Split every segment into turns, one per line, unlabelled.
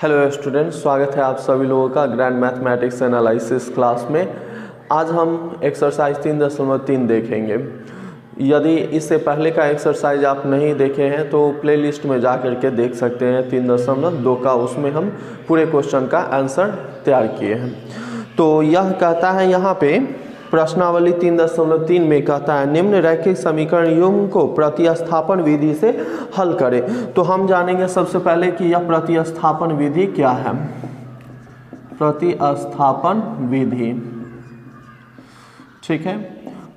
Hello students, स्वागत है आप सभी लोगों का ग्रैंड मैथमेटिक्स एनालिसिस क्लास में। आज हम एक्सरसाइज 3.3 देखेंगे। यदि इससे पहले का एक्सरसाइज आप नहीं देखे हैं तो प्लेलिस्ट में जा करके देख सकते हैं 3.2 का, उसमें हम पूरे क्वेश्चन का आंसर तैयार किए हैं। तो यह कहता है यहाँ पे प्रश्नावली 3.3 में कहता है निम्न रैखिक समीकरण युग्म को प्रतिस्थापन विधि से हल करें। तो हम जानेंगे सबसे पहले कि यह प्रतिस्थापन विधि क्या है। प्रतिस्थापन विधि, ठीक है।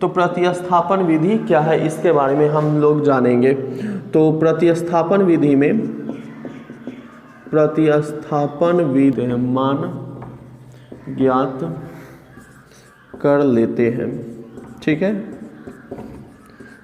तो प्रतिस्थापन विधि क्या है इसके बारे में हम लोग जानेंगे। तो प्रतिस्थापन विधि में मान ज्ञात कर लेते हैं, ठीक है।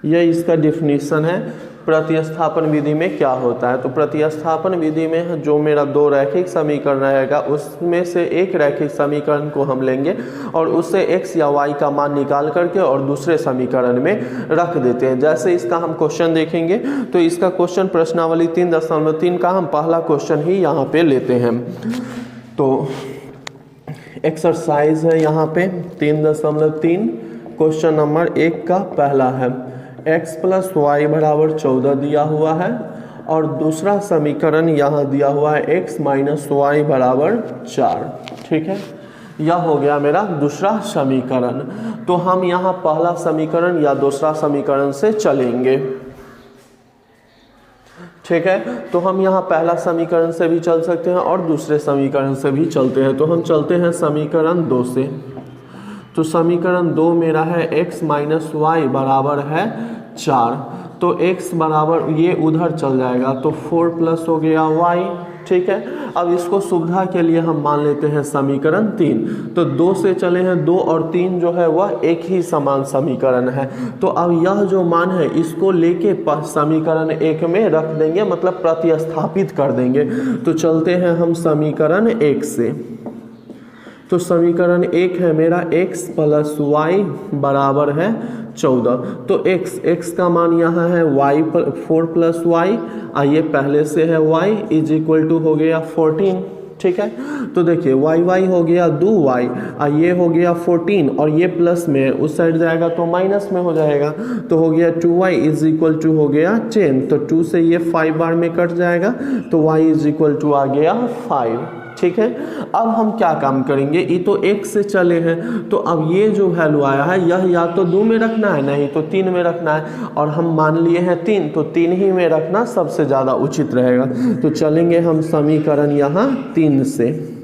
यह इसका डिफिनीशन है प्रतिस्थापन विधि में क्या होता है। तो प्रतिस्थापन विधि में जो मेरा दो रैखिक समीकरण रहेगा उसमें से एक रैखिक समीकरण को हम लेंगे और उससे x या y का मान निकाल करके और दूसरे समीकरण में रख देते हैं। जैसे इसका हम क्वेश्चन देखेंगे तो इसका क्वेश्चन प्रश्नावली 3.3 का हम पहला क्वेश्चन ही यहाँ पे लेते हैं। तो एक्सरसाइज है यहाँ पे 3.3, क्वेश्चन नंबर 1 का पहला है x + y = 14 दिया हुआ है और दूसरा समीकरण यहाँ दिया हुआ है x - y = 4, ठीक है। यह हो गया मेरा दूसरा समीकरण। तो हम यहाँ पहला समीकरण या दूसरा समीकरण से चलेंगे, ठीक है। तो हम यहाँ पहला समीकरण से भी चल सकते हैं और दूसरे समीकरण से भी चलते हैं। तो हम चलते हैं समीकरण 2 से। तो समीकरण 2 मेरा है x - y = 4। तो x बराबर ये उधर चल जाएगा तो 4 प्लस हो गया y, ठीक है। अब इसको सुविधा के लिए हम मान लेते हैं समीकरण 3। तो 2 से चले हैं, 2 और 3 जो है वह एक ही समान समीकरण है। तो अब यह जो मान है इसको लेके समीकरण 1 में रख देंगे, मतलब प्रतिस्थापित कर देंगे। तो चलते हैं हम समीकरण 1 से। तो समीकरण 1 है मेरा x + y = 14। तो x का मान यहाँ है 4 + y, आइए पहले से है y = हो गया 14, ठीक है। तो देखिए y हो गया 2y, ये हो गया 14 और ये प्लस में उस साइड जाएगा तो माइनस में हो जाएगा। तो हो गया 2y = हो गया 10। तो 2 से ये 5 बार में कट जाएगा तो y = आ गया 5, ठीक है। अब हम क्या काम करेंगे, ये तो 1 से चले हैं तो अब ये जो वैल्यू आया है यह या तो 2 में रखना है, नहीं तो 3 में रखना है। और हम मान लिए हैं 3, तो 3 ही में रखना सबसे ज़्यादा उचित रहेगा। तो चलेंगे हम समीकरण यहाँ 3 से।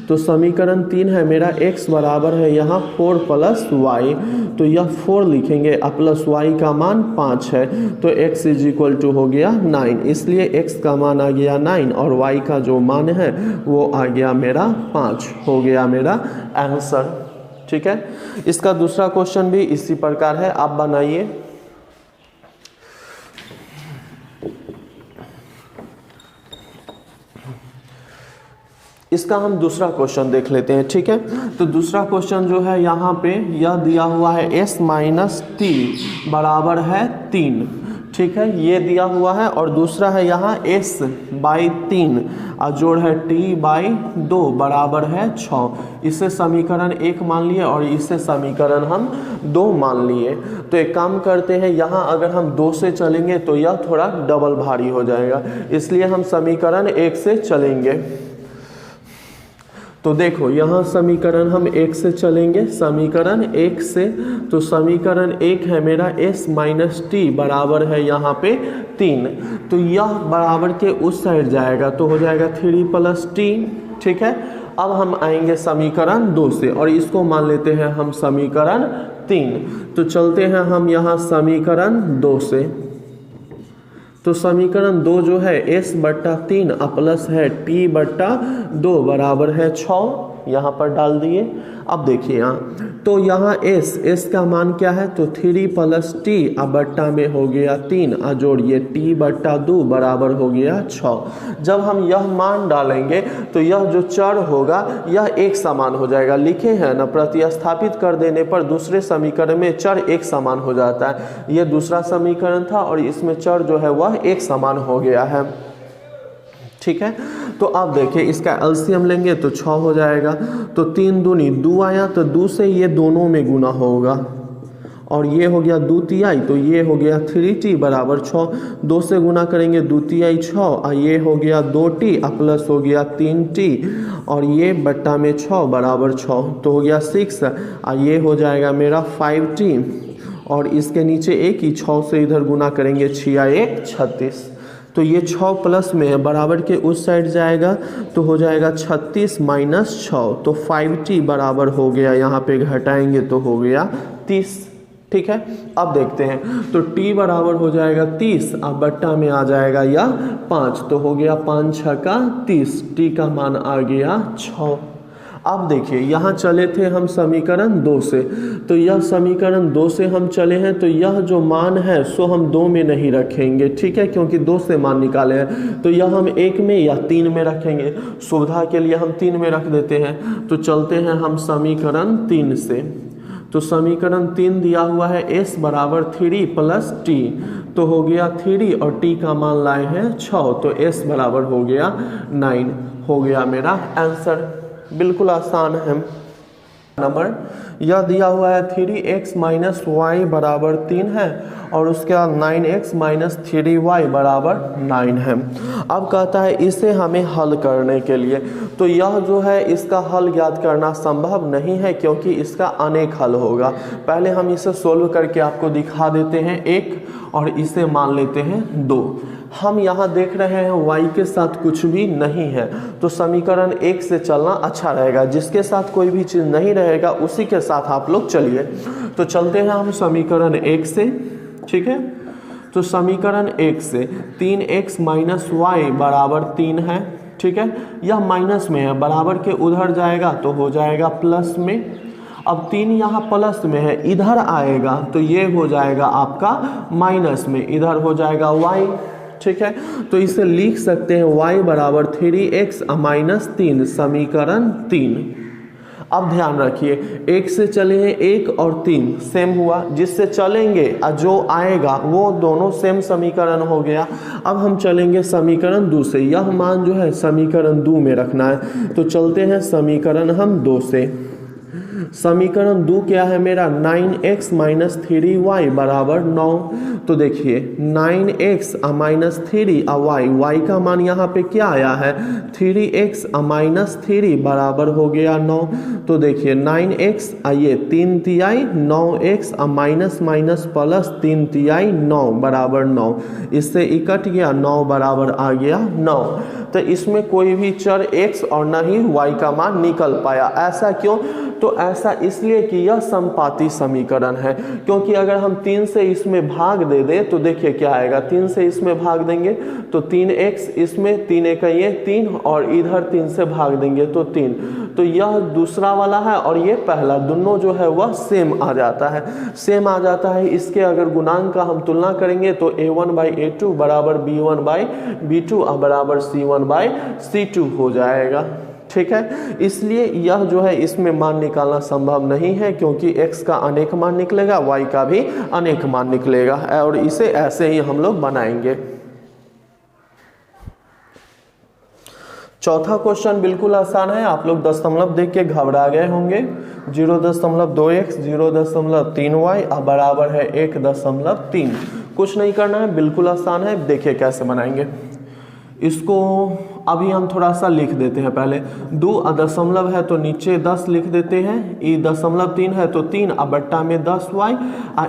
तो समीकरण 3 है मेरा x बराबर है यहाँ 4 + y। तो यह 4 लिखेंगे प्लस y का मान 5 है तो x = हो गया 9। इसलिए x का मान आ गया 9 और y का जो मान है वो आ गया मेरा 5, हो गया मेरा आंसर, ठीक है। इसका दूसरा क्वेश्चन भी इसी प्रकार है, आप बनाइए। इसका हम दूसरा क्वेश्चन देख लेते हैं, ठीक है। तो दूसरा क्वेश्चन जो है यहाँ पे यह दिया हुआ है s - t = 3, ठीक है, ये दिया हुआ है। और दूसरा है यहाँ s/3 और जोड़ है t/2 = 6। इसे समीकरण 1 मान लिए और इसे समीकरण हम 2 मान लिए। तो एक काम करते हैं, यहाँ अगर हम 2 से चलेंगे तो यह थोड़ा डबल भारी हो जाएगा, इसलिए हम समीकरण 1 से चलेंगे। तो देखो यहाँ समीकरण हम 1 से चलेंगे, समीकरण 1 से। तो समीकरण 1 है मेरा s - t बराबर है यहाँ पे 3। तो यह बराबर के उस साइड जाएगा तो हो जाएगा 3 + t, ठीक है। अब हम आएंगे समीकरण 2 से और इसको मान लेते हैं हम समीकरण 3। तो चलते हैं हम यहाँ समीकरण 2 से। तो समीकरण 2 जो है s/3 प्लस है t/2 बराबर है 6, यहाँ पर डाल दिए। अब देखिए यहाँ, तो यहाँ s का मान क्या है, तो 3 + t बट्टा में हो गया 3 जोड़िए t/2 बराबर हो गया 6। जब हम यह मान डालेंगे तो यह जो चर होगा यह एक समान हो जाएगा। लिखे हैं ना, प्रतिस्थापित कर देने पर दूसरे समीकरण में चर एक समान हो जाता है। यह दूसरा समीकरण था और इसमें चर जो है वह एक समान हो गया है, ठीक है। तो अब देखिए इसका एलसीएम लेंगे तो 6 हो जाएगा, तो 3 दूनी 2 आया, तो 2 से ये दोनों में गुना होगा, और ये हो गया 2 तिहाई, तो ये हो गया 3t बराबर 6, 2 से गुना करेंगे 2 तिहाई 6, और ये हो गया 2t प्लस हो गया 3t, और ये बट्टा में 6 बराबर 6, तो हो गया 6, और ये हो जाएगा मेरा 5t, और इसके नीचे एक ही 6 से इधर गुना करेंगे 6 1 36, तो ये 6 प्लस में है, बराबर के उस साइड जाएगा तो हो जाएगा 36 माइनस 6, तो 5t बराबर हो गया, यहाँ पे घटाएंगे तो हो गया 30। ठीक है, अब देखते हैं, तो t बराबर हो जाएगा 30, अब बट्टा में आ जाएगा या 5, तो हो गया 5 6 का 30, t का मान आ गया 6। अब देखिए यहाँ चले थे हम समीकरण 2 से, तो यह समीकरण 2 से हम चले हैं, तो यह जो मान है सो हम 2 में नहीं रखेंगे, ठीक है, क्योंकि 2 से मान निकाले हैं, तो यह हम 1 में या 3 में रखेंगे, सुविधा के लिए हम 3 में रख देते हैं। तो चलते हैं हम समीकरण 3 से, तो समीकरण 3 दिया हुआ है s बराबर 3 प्लस t, तो हो गया 3 और t का मान लाए हैं 6, तो s बराबर हो गया 9, हो गया मेरा आंसर। बिल्कुल आसान है। नंबर यह दिया हुआ है 3x माइनस वाई बराबर 3 है, और उसके बाद 9x माइनस 3y बराबर 9 है। अब कहता है इसे हमें हल करने के लिए, तो यह जो है इसका हल ज्ञात करना संभव नहीं है, क्योंकि इसका अनेक हल होगा। पहले हम इसे सोल्व करके आपको दिखा देते हैं 1, और इसे मान लेते हैं 2। हम यहाँ देख रहे हैं y के साथ कुछ भी नहीं है, तो समीकरण 1 से चलना अच्छा रहेगा। जिसके साथ कोई भी चीज़ नहीं रहेगा उसी के साथ आप लोग चलिए। तो चलते हैं हम समीकरण 1 से, ठीक है। तो समीकरण 1 से 3x माइनस वाई बराबर 3 है, ठीक है। यह माइनस में है, बराबर के उधर जाएगा तो हो जाएगा प्लस में। अब 3 यहाँ प्लस में है, इधर आएगा तो ये हो जाएगा आपका माइनस में, इधर हो जाएगा y, ठीक है। तो इसे लिख सकते हैं y बराबर 3x माइनस 3, समीकरण 3। अब ध्यान रखिए 1 से चले हैं 1 और 3 सेम हुआ, जिससे चलेंगे जो आएगा वो दोनों सेम समीकरण हो गया। अब हम चलेंगे समीकरण 2 से, यह मान जो है समीकरण 2 में रखना है। तो चलते हैं समीकरण हम 2 से। समीकरण 2 क्या है मेरा, 9x माइनस 3y बराबर 9। तो देखिए 9x माइनस 3y, y का मान यहाँ पे क्या आया है 3x माइनस 3 बराबर हो गया 9। तो देखिए 9x ये 3 तिहाई, 9x माइनस माइनस प्लस 3 तिहाई 9 बराबर 9, इससे इकट गया 9 बराबर आ गया 9। तो इसमें कोई भी चर x और न ही y का मान निकल पाया। ऐसा क्यों, तो ऐसा इसलिए कि यह समपाती समीकरण है, क्योंकि अगर हम 3 से इसमें भाग दे दे तो देखिए क्या आएगा, 3 से इसमें भाग देंगे तो 3x, इसमें 3 एक ये 3, और इधर 3 से भाग देंगे तो 3, तो यह दूसरा वाला है और ये पहला, दोनों जो है वह सेम आ जाता है, सेम आ जाता है। इसके अगर गुणांक का हम तुलना करेंगे तो a1/a2 बराबर b1/b2 बराबर c1/c2 हो जाएगा, ठीक है। इसलिए यह जो है इसमें मान निकालना संभव नहीं है, क्योंकि x का अनेक मान निकलेगा, y का भी अनेक मान निकलेगा, और इसे ऐसे ही हम लोग बनाएंगे। चौथा क्वेश्चन बिल्कुल आसान है, आप लोग दशमलव देख के घबरा गए होंगे। 0.2x 0.3y बराबर है 1.3। कुछ नहीं करना है, बिल्कुल आसान है। देखिए कैसे बनाएंगे इसको, अभी हम थोड़ा सा लिख देते हैं। पहले 2 दशमलव है तो नीचे 10 लिख देते हैं, ई दशमलव 3 है तो 3 बट्टा में 10y,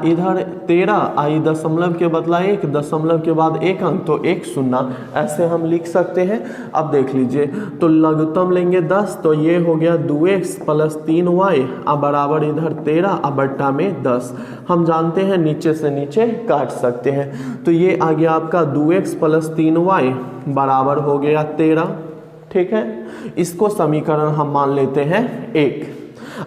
इधर 13 आई दशमलव के बदला 1, दशमलव के बाद 1 अंक तो 1 शून्य, ऐसे हम लिख सकते हैं। अब देख लीजिए, तो लघुत्तम लेंगे 10, तो ये हो गया 2x प्लस 3y बराबर इधर 13 बट्टा में 10। हम जानते हैं नीचे से नीचे काट सकते हैं, तो ये आ गया आपका 2x प्लस 3y बराबर हो गया 13, ठीक है। इसको समीकरण हम मान लेते हैं 1।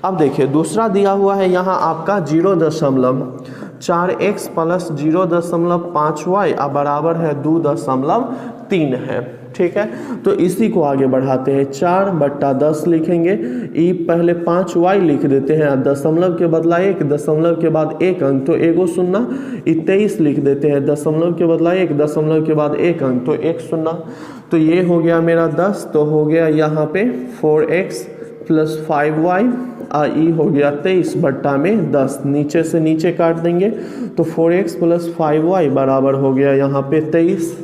अब देखिए दूसरा दिया हुआ है यहाँ आपका 0.4x प्लस 0.5y बराबर है 2.3। 3 है। ठीक है, तो इसी को आगे बढ़ाते हैं, 4/10 लिखेंगे। ई पहले 5y लिख देते हैं, दशमलव के बदला 1, दशमलव के बाद 1 अंक तो एगो शून्य। ई 23 लिख देते हैं, दशमलव के बदला 1, दशमलव के बाद 1 अंक तो 1 शून्य। तो ये हो गया मेरा 10, तो हो गया यहाँ पे 4x + 5y, ई हो गया 23/10। नीचे से नीचे काट देंगे तो 4x + 5y बराबर हो गया यहाँ पे 23।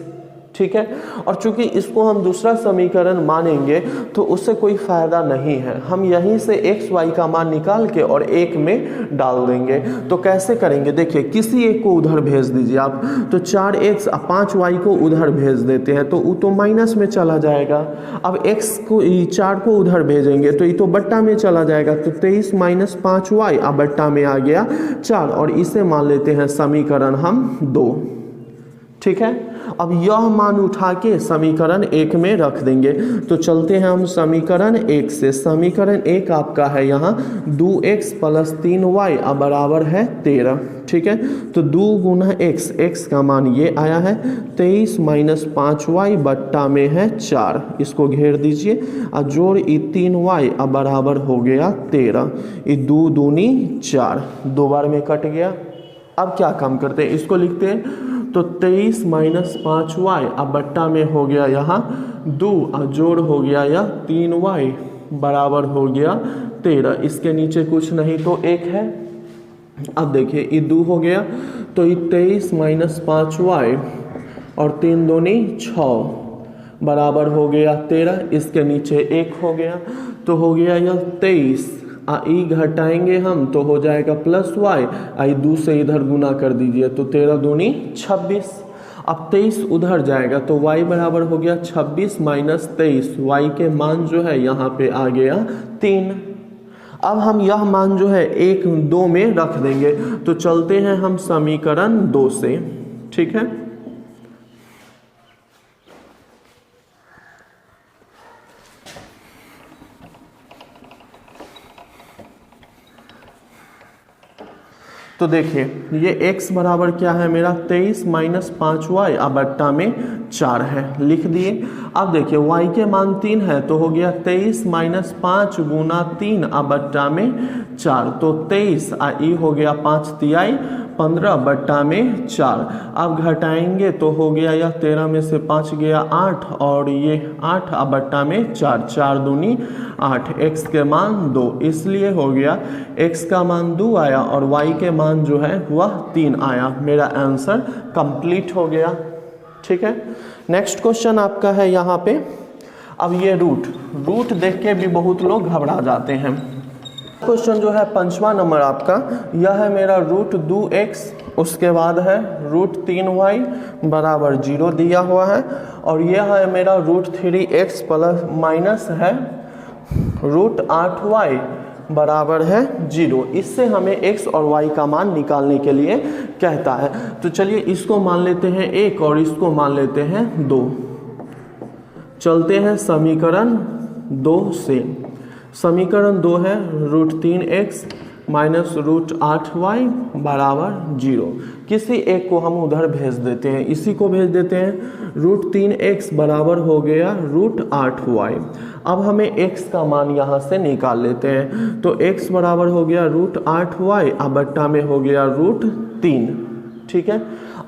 ठीक है, और चूंकि इसको हम दूसरा समीकरण मानेंगे तो उससे कोई फायदा नहीं है। हम यहीं से x y का मान निकाल के और 1 में डाल देंगे। तो कैसे करेंगे, देखिए किसी एक को उधर भेज दीजिए आप, तो 4x 5y को उधर भेज देते हैं तो वो तो माइनस में चला जाएगा। अब x को 4 को उधर भेजेंगे तो ये तो बट्टा में चला जाएगा, तो 23 - 5y अब बट्टा में आ गया 4, और इसे मान लेते हैं समीकरण हम 2। ठीक है, अब यह मान उठा के समीकरण 1 में रख देंगे। तो चलते हैं हम समीकरण 1 से। समीकरण 1 आपका है यहाँ 2x + 3y अब बराबर है 13। ठीक है, तो 2 × x, x का मान ये आया है 23 - 5y बट्टा में है 4, इसको घेर दीजिए और जोड़ ई 3y अब बराबर हो गया 13। ये 2 दूनी 4, 2 बार में कट गया। अब क्या काम करते हैं, इसको लिखते हैं, तो 23 - 5y अब बट्टा में हो गया यहाँ 2 और जोड़ हो गया यह 3y बराबर हो गया 13। इसके नीचे कुछ नहीं तो 1 है। अब देखिए ये 2 हो गया, तो ये 23 - 5y और 3 दूनी 6 बराबर हो गया 13। इसके नीचे 1 हो गया, तो हो गया यह 23। ई घटाएंगे हम तो हो जाएगा +y, आई 2 से इधर गुना कर दीजिए तो 13 दूनी 26। अब 23 उधर जाएगा तो y बराबर हो गया 26 - 23। y के मान जो है यहाँ पे आ गया 3। अब हम यह मान जो है 1 2 में रख देंगे। तो चलते हैं हम समीकरण 2 से। ठीक है, तो देखिए ये x बराबर क्या है मेरा 23 - 5y अब बट्टा में 4 है, लिख दिए। अब देखिए y के मान 3 है तो हो गया 23 - 5 × 3 अब बट्टा में 4, तो 23 ई हो गया 5 तिहाई 15 बट्टा में 4। अब घटाएंगे तो हो गया यह 13 में से 5 गया 8 और ये 8 अब बट्टा में 4, 4 दूनी 8, x के मान 2, इसलिए हो गया x का मान 2 आया और y के मान जो है वह 3 आया। मेरा आंसर कंप्लीट हो गया। ठीक है, नेक्स्ट क्वेश्चन आपका है यहाँ पे। अब ये रूट देख के भी बहुत लोग घबरा जाते हैं। क्वेश्चन जो है 5वां नंबर आपका, यह है मेरा √2x, उसके बाद है √3y बराबर 0 दिया हुआ है, और यह है मेरा √3x प्लस माइनस है √8y बराबर है 0। इससे हमें x और y का मान निकालने के लिए कहता है। तो चलिए इसको मान लेते हैं 1 और इसको मान लेते हैं 2। चलते हैं समीकरण 2 से। समीकरण 2 है √3x माइनस √8y बराबर 0। किसी एक को हम उधर भेज देते हैं, इसी को भेज देते हैं। √3x बराबर हो गया √8y। अब हमें x का मान यहाँ से निकाल लेते हैं, तो x बराबर हो गया √8y अब बट्टा में हो गया √3। ठीक है,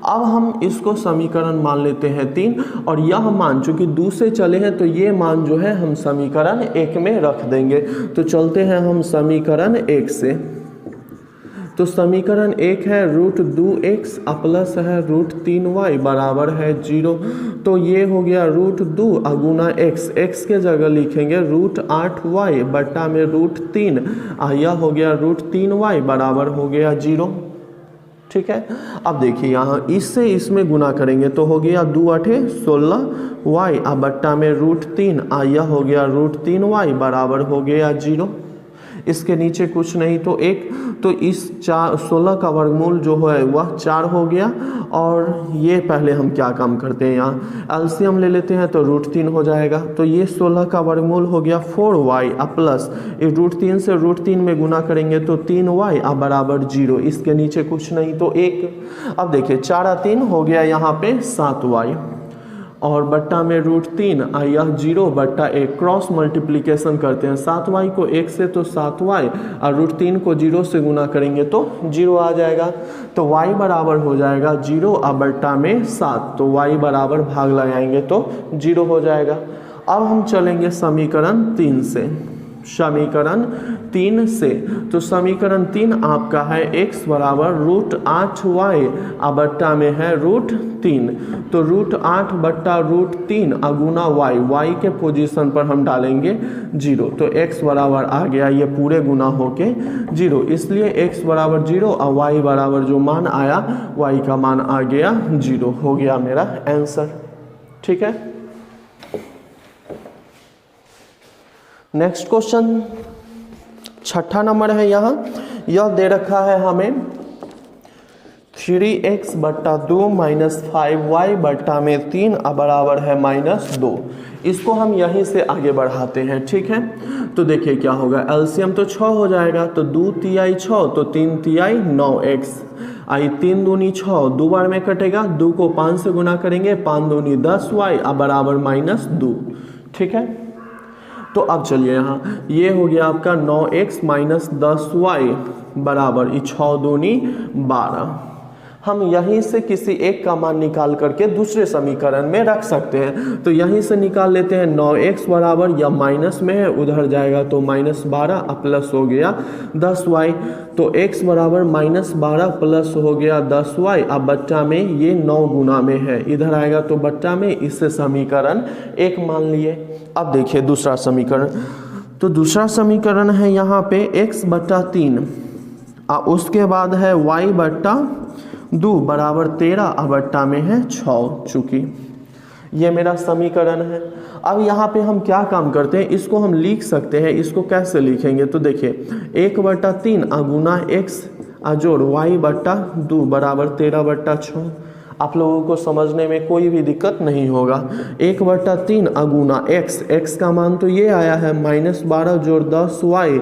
अब हम इसको समीकरण मान लेते हैं 3, और यह मान चूंकि 2 से चले हैं तो ये मान जो है हम समीकरण 1 में रख देंगे। तो चलते हैं हम समीकरण 1 से। तो समीकरण 1 है √2x प्लस है √3y बराबर है 0। तो ये हो गया √2 गुना x के जगह लिखेंगे √8y बट्टा में √3, यह हो गया √3y बराबर हो गया 0। ठीक है, अब देखिए यहाँ इससे इसमें गुना करेंगे तो हो गया 2 × 8 = 16y अब बट्टा में √3, यह हो गया √3y बराबर हो गया 0। इसके नीचे कुछ नहीं तो 1, तो इस 16 का वर्गमूल जो है वह 4 हो गया। और ये पहले हम क्या काम करते हैं, यहाँ एलसीएम ले लेते हैं तो √3 हो जाएगा। तो ये 16 का वर्गमूल हो गया 4y प्लस √3 से √3 में गुना करेंगे तो 3y बराबर 0। इसके नीचे कुछ नहीं तो 1। अब देखिए 4 × 3 हो गया यहाँ पे 7y, और बट्टा में √3 और यह 0 बट्टा 1 क्रॉस मल्टीप्लिकेशन करते हैं। 7y को 1 से तो 7y और √3 को 0 से गुना करेंगे तो 0 आ जाएगा। तो y बराबर हो जाएगा 0 और बट्टा में 7, तो y बराबर भाग लगाएंगे तो 0 हो जाएगा। अब हम चलेंगे समीकरण 3 से। समीकरण 3 से तो समीकरण 3 आपका है x बराबर √8y और बट्टा में है √3, तो √8 बट्टा √3 अगुना y के पोजीशन पर हम डालेंगे 0, तो x बराबर आ गया ये पूरे गुना होके 0, इसलिए x बराबर 0 और y बराबर जो मान आया y का मान आ गया 0, हो गया मेरा आंसर। ठीक है, नेक्स्ट क्वेश्चन 6ठा नंबर है। यहाँ यह दे रखा है हमें 3x बट्टा 2 माइनस 5y बट्टा में 3 बराबर है -2। इसको हम यहीं से आगे बढ़ाते हैं। ठीक है, तो देखिए क्या होगा, एलसीएम तो 6 हो जाएगा, तो 2 तिहाई 6 तो 3 तिहाई 9x आई 3 दूनी 6, 2 बार में कटेगा, 2 को 5 से गुना करेंगे, 5 दूनी 10y बराबर -2। ठीक है, तो अब चलिए यहाँ ये हो गया आपका 9x माइनस 10y बराबर 6 दूनी 12। हम यहीं से किसी एक का मान निकाल करके दूसरे समीकरण में रख सकते हैं। तो यहीं से निकाल लेते हैं 9x बराबर, या माइनस में है उधर जाएगा तो -12 प्लस हो गया 10y, तो x बराबर -12 प्लस हो गया 10y। अब बट्टा में ये 9 गुना में है, इधर आएगा तो बट्टा में, इससे समीकरण 1 मान लिए। अब देखिए दूसरा समीकरण, तो दूसरा समीकरण है यहाँ पे x बट्टा 3 और उसके बाद है y बट्टा 2 बराबर 13 बट्टा में है 6, चूँकि ये मेरा समीकरण है। अब यहाँ पे हम क्या काम करते हैं, इसको हम लिख सकते हैं। इसको कैसे लिखेंगे, तो देखिए 1 बट्टा 3 गुना x जोड़ y बट्टा 2 बराबर 13 बट्टा 6। आप लोगों को समझने में कोई भी दिक्कत नहीं होगा। 1 बट्टा 3 गुना x का मान तो ये आया है -12 जोड़ 10y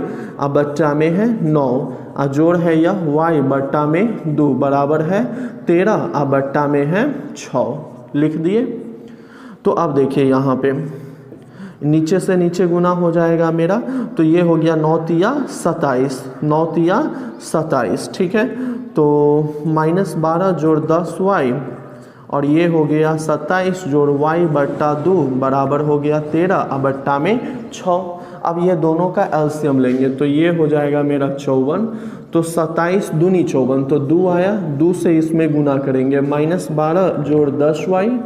बट्टा में है 9 जोड़ है यह y बट्टा में 2 बराबर है 13 बट्टा में है 6, लिख दिए। तो अब देखिए यहाँ पे नीचे से नीचे गुना हो जाएगा मेरा, तो ये हो गया 9 तिया 27, 9 तिया 27। ठीक है, तो -12 जोड़ 10y और ये हो गया 27 जोड़ y बट्टा 2 बराबर हो गया 13 बट्टा में 6। अब ये दोनों का एलसीएम लेंगे तो ये हो जाएगा मेरा 54, तो 27 दूनी 54, तो 2 आया, 2 से इसमें गुना करेंगे, -12 जोड़ 10y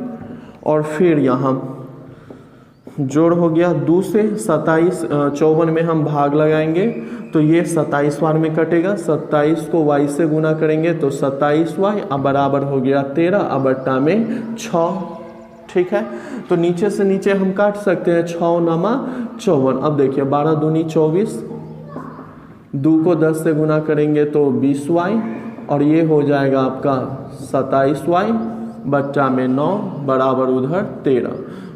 और फिर यहाँ जोड़ हो गया 2 से 27, 54 में हम भाग लगाएंगे तो ये 27 बार में कटेगा, 27 को y से गुना करेंगे तो 27y बराबर हो गया 13 बट्टा में 6। ठीक है, तो नीचे से नीचे हम काट सकते हैं, 6 नामा 54। अब देखिए 12 दूनी 24, 2 को 10 से गुना करेंगे तो 20y और ये हो जाएगा आपका 27y बट्टा में 9 बराबर उधर 13,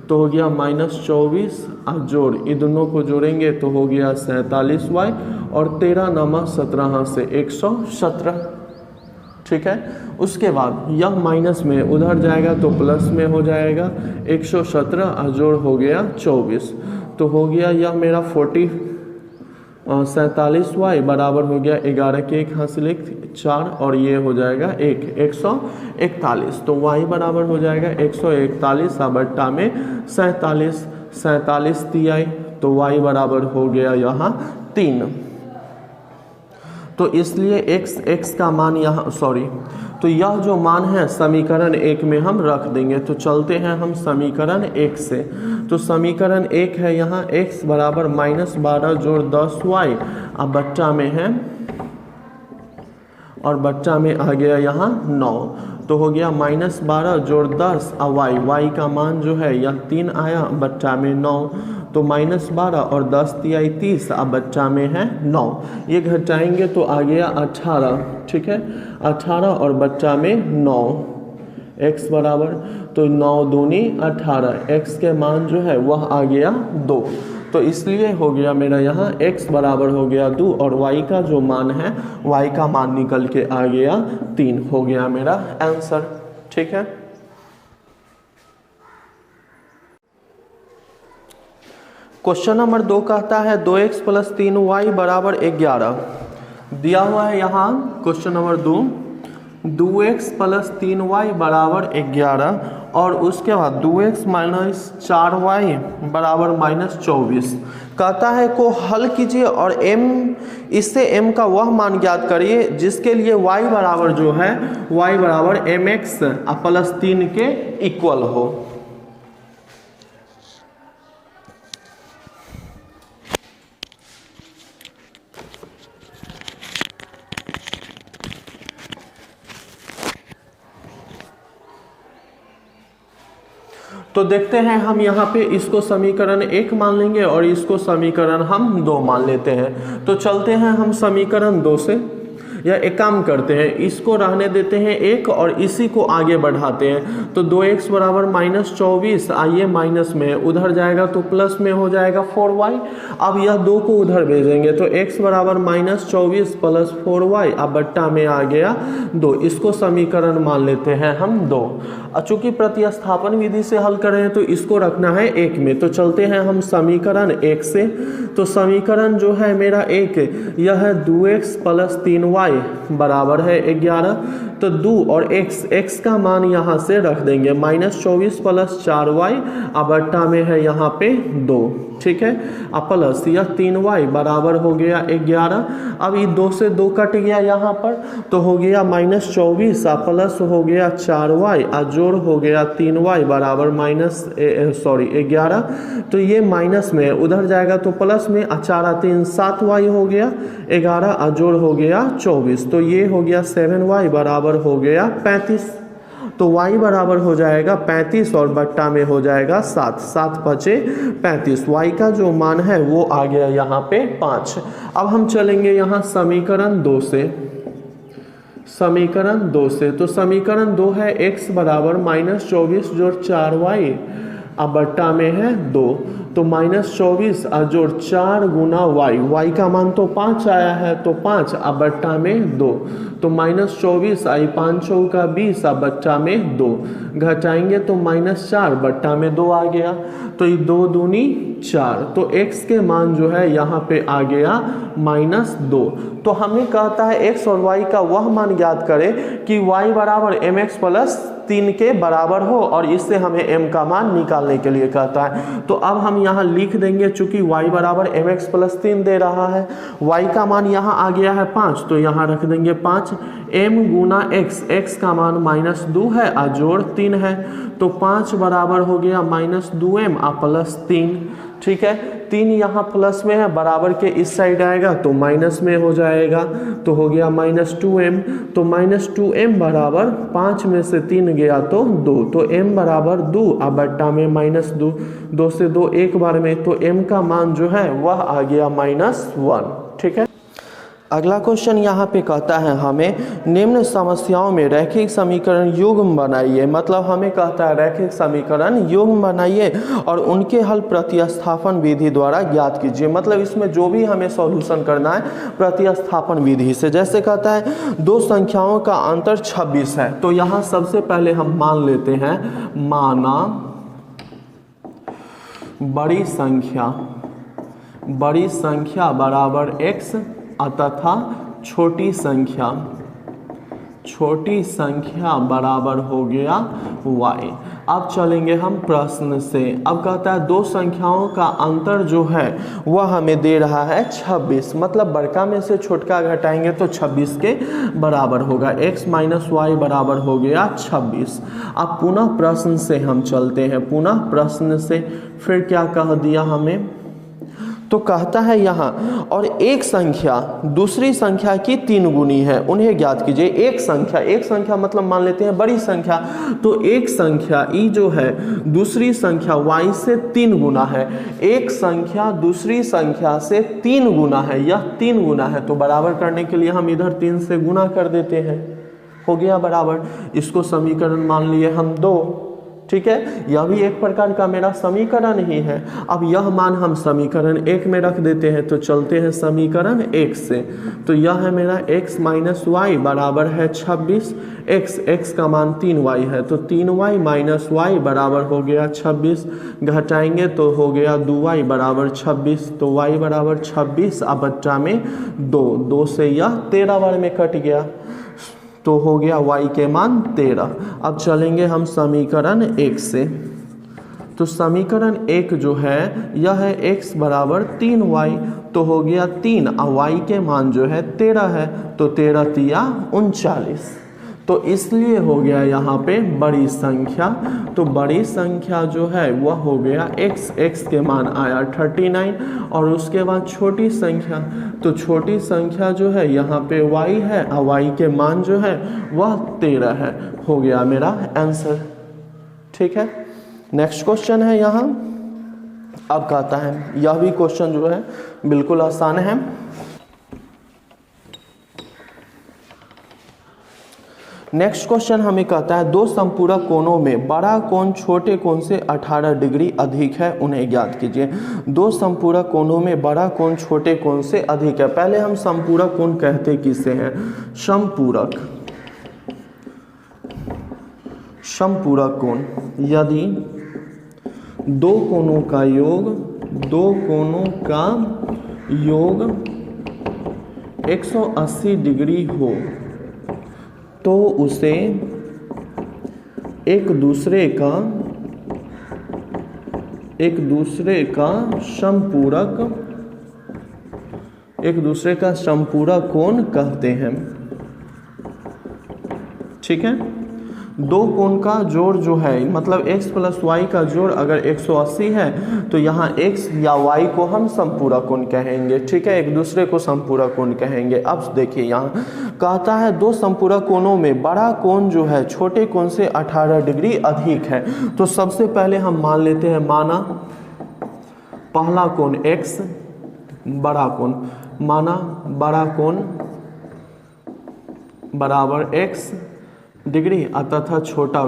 तो हो गया -24 जोड़, इन दोनों को जोड़ेंगे तो हो गया 47y और 13 नामा 17 से 117। ठीक है, उसके बाद यह माइनस में उधर जाएगा तो प्लस में हो जाएगा 117 जोड़ हो गया 24, तो हो गया यह मेरा 47y बराबर हो गया 11 के 1 हासिल 4 और ये हो जाएगा 141, तो y बराबर हो जाएगा 141 बट्टा में 47 तिहाई, तो y बराबर हो गया यहाँ 3। तो इसलिए x का मान यहाँ तो यह जो मान है समीकरण 1 में हम रख देंगे। तो चलते हैं हम समीकरण 1 से। तो समीकरण 1 है यहाँ x बराबर -12 जोड़ 10y अब बट्टा में है और बट्टा में आ गया यहाँ 9, तो हो गया -12 जोड़ 10 y का मान जो है यह 3 आया बट्टा में 9, तो -12 और 10 तिहाई 30 अब बच्चा में है 9, ये घटाएंगे तो आ गया 18। ठीक है, 18 और बच्चा में 9, x बराबर तो 9 दूनी 18, x के मान जो है वह आ गया 2, तो इसलिए हो गया मेरा यहाँ x बराबर हो गया 2 और y का जो मान है y का मान निकल के आ गया 3, हो गया मेरा आंसर। ठीक है। क्वेश्चन नंबर 2 कहता है 2x प्लस 3y बराबर 11। दिया हुआ है यहाँ question number 2x plus 3y बराबर 11 और उसके बाद 2x माइनस 4y बराबर -24। कहता है को हल कीजिए और इससे m का वह मान ज्ञात करिए जिसके लिए y बराबर जो है y बराबर mx प्लस 3 के इक्वल हो। तो देखते हैं हम यहाँ पे इसको समीकरण 1 मान लेंगे और इसको समीकरण हम 2 मान लेते हैं। तो चलते हैं हम समीकरण 2 से, या एक काम करते हैं इसको रहने देते हैं 1 और इसी को आगे बढ़ाते हैं। तो 2x बराबर -24, आइए माइनस में उधर जाएगा तो प्लस में हो जाएगा 4y। अब यह 2 को उधर भेजेंगे तो x बराबर -24 प्लस 4y, अब बट्टा में आ गया 2। इसको समीकरण मान लेते हैं हम 2। चूंकि प्रतिस्थापन विधि से हल कर रहे हैं तो इसको रखना है 1 में। तो चलते हैं हम समीकरण 1 से। तो समीकरण जो है मेरा 1 यह है 2x प्लस 3y बराबर है 11। तो 2 और x का मान यहाँ से रख देंगे -24 प्लस 4y, अब बट्टा में है यहाँ पे 2, ठीक है। अब प्लस यह 3y बराबर हो गया 11। अब ये 2 से 2 कट गया यहाँ पर तो हो गया -24 प्लस हो गया 4y जोड़ हो गया 3y बराबर 11। तो ये माइनस में उधर जाएगा तो प्लस में 4 3 7y हो गया 11 जोड़ हो गया 24। तो ये हो गया 7y बराबर हो गया 35। तो y बराबर हो जाएगा 35 और बट्टा में हो जाएगा 7, 7 5 35। y का जो मान है वो आ गया यहाँ पे 5। अब हम चलेंगे यहाँ समीकरण 2 से। समीकरण 2 से तो समीकरण 2 है x बराबर -24 जोड़ 4y, अब बट्टा में है 2। तो -24 जोड़ 4 गुना y का मान तो 5 आया है तो 5, अब बट्टा में 2। तो -24 आई 5 चौका 20, अब बट्टा में 2 घटाएंगे तो -4 बट्टा में 2 आ गया। तो ये 2 दूनी 4, तो x के मान जो है यहाँ पे आ गया -2। तो हमें कहता है x और y का वह मान ज्ञात करें कि y बराबर mx प्लस 3 के बराबर हो और इससे हमें m का मान निकालने के लिए कहता है। तो अब हम यहाँ लिख देंगे चूंकि y बराबर mx प्लस 3 दे रहा है, y का मान यहाँ आ गया है 5 तो यहाँ रख देंगे 5। m गुना x का मान -2 है जोड़ 3 है तो 5 बराबर हो गया -2m प्लस 3, ठीक है। 3 यहाँ प्लस में है बराबर के इस साइड आएगा तो माइनस में हो जाएगा तो हो गया -2m। तो -2m बराबर 5 में से 3 गया तो 2, तो m बराबर 2, अब बट्टा में -2, 2 से 2 एक बार में, तो m का मान जो है वह आ गया -1, ठीक है। अगला क्वेश्चन यहाँ पे कहता है हमें निम्न समस्याओं में रैखिक समीकरण युग्म बनाइए। मतलब हमें कहता है रैखिक समीकरण युग्म बनाइए और उनके हल प्रतिस्थापन विधि द्वारा ज्ञात कीजिए। मतलब इसमें जो भी हमें सॉल्यूशन करना है प्रतिस्थापन विधि से। जैसे कहता है 2 संख्याओं का अंतर 26 है, तो यहाँ सबसे पहले हम मान लेते हैं, माना बड़ी संख्या बराबर x तथा छोटी संख्या बराबर हो गया y। अब चलेंगे हम प्रश्न से। अब कहता है 2 संख्याओं का अंतर जो है वह हमें दे रहा है 26। मतलब बड़का में से छोटका घटाएंगे तो 26 के बराबर होगा, x माइनस वाई बराबर हो गया 26। अब पुनः प्रश्न से हम चलते हैं। पुनः प्रश्न से फिर क्या कह दिया हमें, तो कहता है यहाँ और एक संख्या दूसरी संख्या की 3 गुनी है, उन्हें ज्ञात कीजिए। एक संख्या मतलब मान लेते हैं बड़ी संख्या, तो एक संख्या ई जो है दूसरी संख्या y से 3 गुना है। एक संख्या दूसरी संख्या से 3 गुना है, यह 3 गुना है, तो बराबर करने के लिए हम इधर 3 से गुना कर देते हैं, हो गया बराबर। इसको समीकरण मान लिए हम 2, ठीक है, यह भी एक प्रकार का मेरा समीकरण ही है। अब यह मान हम समीकरण 1 में रख देते हैं, तो चलते हैं समीकरण 1 से। तो यह है मेरा x माइनस वाई बराबर है 26, x का मान 3y है, तो 3y माइनस वाई बराबर हो गया 26, घटाएंगे तो हो गया 2y बराबर 26, तो y बराबर 26 अब बच्चा में 2 से यह 13 बार में कट गया, तो हो गया y के मान 13। अब चलेंगे हम समीकरण 1 से। तो समीकरण 1 जो है यह है x बराबर 3y, तो हो गया 3 और y के मान जो है 13 है, तो 13 तिया 39, तो इसलिए हो गया यहाँ पे बड़ी संख्या। तो बड़ी संख्या जो है वह हो गया x के मान आया 39, और उसके बाद छोटी संख्या, तो छोटी संख्या जो है यहाँ पे y है और y के मान जो है वह 13 है, हो गया मेरा आंसर। ठीक है, नेक्स्ट क्वेश्चन है यहाँ। अब कहता है, यह भी क्वेश्चन जो है बिल्कुल आसान है। नेक्स्ट क्वेश्चन हमें कहता है, दो संपूरक कोणों में बड़ा कोण छोटे कोण से 18 डिग्री अधिक है, उन्हें ज्ञात कीजिए। दो संपूरक कोणों में बड़ा कोण छोटे कोण से अधिक है। पहले हम संपूरक कोण कहते किसे हैं? समपूरक। समपूरक कोण, यदि दो कोणों का योग 180 डिग्री हो तो उसे एक दूसरे का समपूरक कोण कहते हैं। ठीक है, दो कोण का जोड़ जो है, मतलब x प्लस वाई का जोड़ अगर 180 है तो यहाँ x या y को हम समपूरक कोण कहेंगे। ठीक है, एक दूसरे को समपूरक कोण कहेंगे। अब देखिए यहाँ कहता है, दो समपूरक कोणों में बड़ा कोण जो है छोटे कोण से 18 डिग्री अधिक है। तो सबसे पहले हम मान लेते हैं, माना पहला कोण x बड़ा कोण, माना बड़ा कोण बराबर x डिग्री तथा छोटा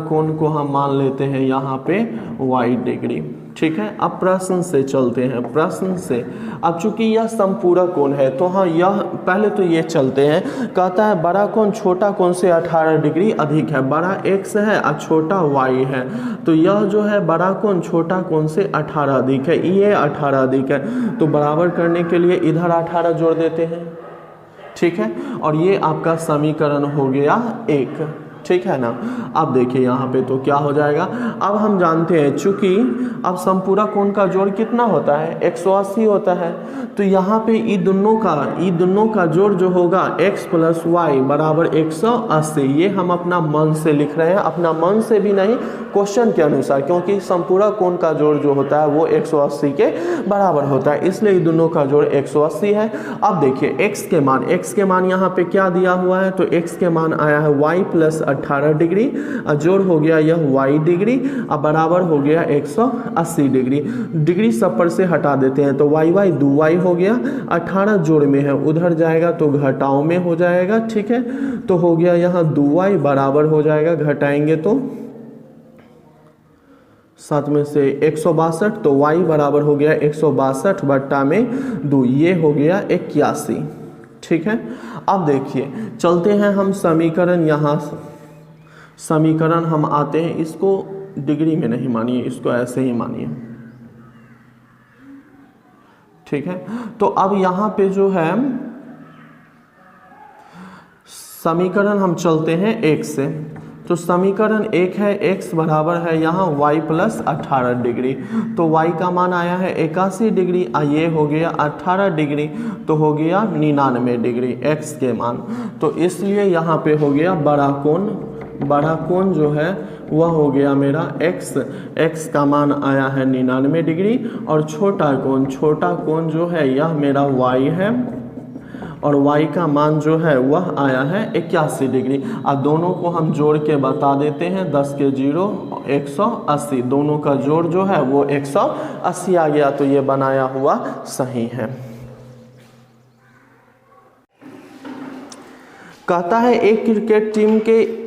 कोण को हम मान लेते हैं यहाँ पे y डिग्री। ठीक है, अब प्रश्न से चलते हैं। प्रश्न से, अब चूंकि यह समपूरक कोण है तो हाँ, यह पहले तो ये चलते हैं। कहता है बड़ा कोण छोटा कोण से 18 डिग्री अधिक है। बड़ा x है और छोटा y है, तो यह जो है बड़ा कोण छोटा कोण से 18 अधिक है, ये 18 अधिक है, तो बराबर करने के लिए इधर 18 जोड़ देते हैं। ठीक है, और ये आपका समीकरण हो गया 1। ठीक है ना। अब देखिए यहाँ पे तो क्या हो जाएगा, अब हम जानते हैं चूंकि अब समपूरक कोण का जोड़ कितना होता है? 180 होता है, तो यहाँ पे ई दोनों का जोड़ जो होगा x प्लस वाई बराबर 180। ये हम अपना मन से लिख रहे हैं, अपना मन से भी नहीं, क्वेश्चन के अनुसार, क्योंकि समपूरक कोण का जोड़ जो होता है वो 180 के बराबर होता है, इसलिए ई दोनों का जोड़ 180 है। अब देखिए x के मान यहाँ पे क्या दिया हुआ है, तो x के मान आया है y प्लस 18 डिग्री, जोड़ हो गया यह y डिग्री, अब बराबर हो गया 180 डिग्री। डिग्री सब पर से हटा देते हैं तो y 2y हो गया, 18 जोड़ में है, उधर जाएगा तो घटाओ में हो जाएगा। ठीक है, तो हो गया यहाँ 2y बराबर हो जाएगा, घटाएंगे तो 7 में से 162, तो y बराबर हो गया 162 बट्टा में 2, ये हो गया 81। ठीक है, अब देखिए चलते हैं हम समीकरण हम आते हैं, इसको डिग्री में नहीं मानिए, इसको ऐसे ही मानिए। ठीक है, तो अब यहाँ पे जो है समीकरण हम चलते हैं 1 से, तो समीकरण 1 है, x बराबर है यहाँ y प्लस 18 डिग्री, तो y का मान आया है 81 डिग्री, ये हो गया 18 डिग्री, तो हो गया 99 डिग्री x के मान। तो इसलिए यहाँ पे हो गया बड़ा कोण जो है वह हो गया मेरा x का मान आया है 99 डिग्री, और छोटा कोण जो है यह मेरा y है, और y का मान जो है वह आया है 81 डिग्री। अब दोनों को हम जोड़ के बता देते हैं, 10 के 0 180, दोनों का जोड़ जो है वो 180 आ गया, तो ये बनाया हुआ सही है। कहता है एक क्रिकेट टीम के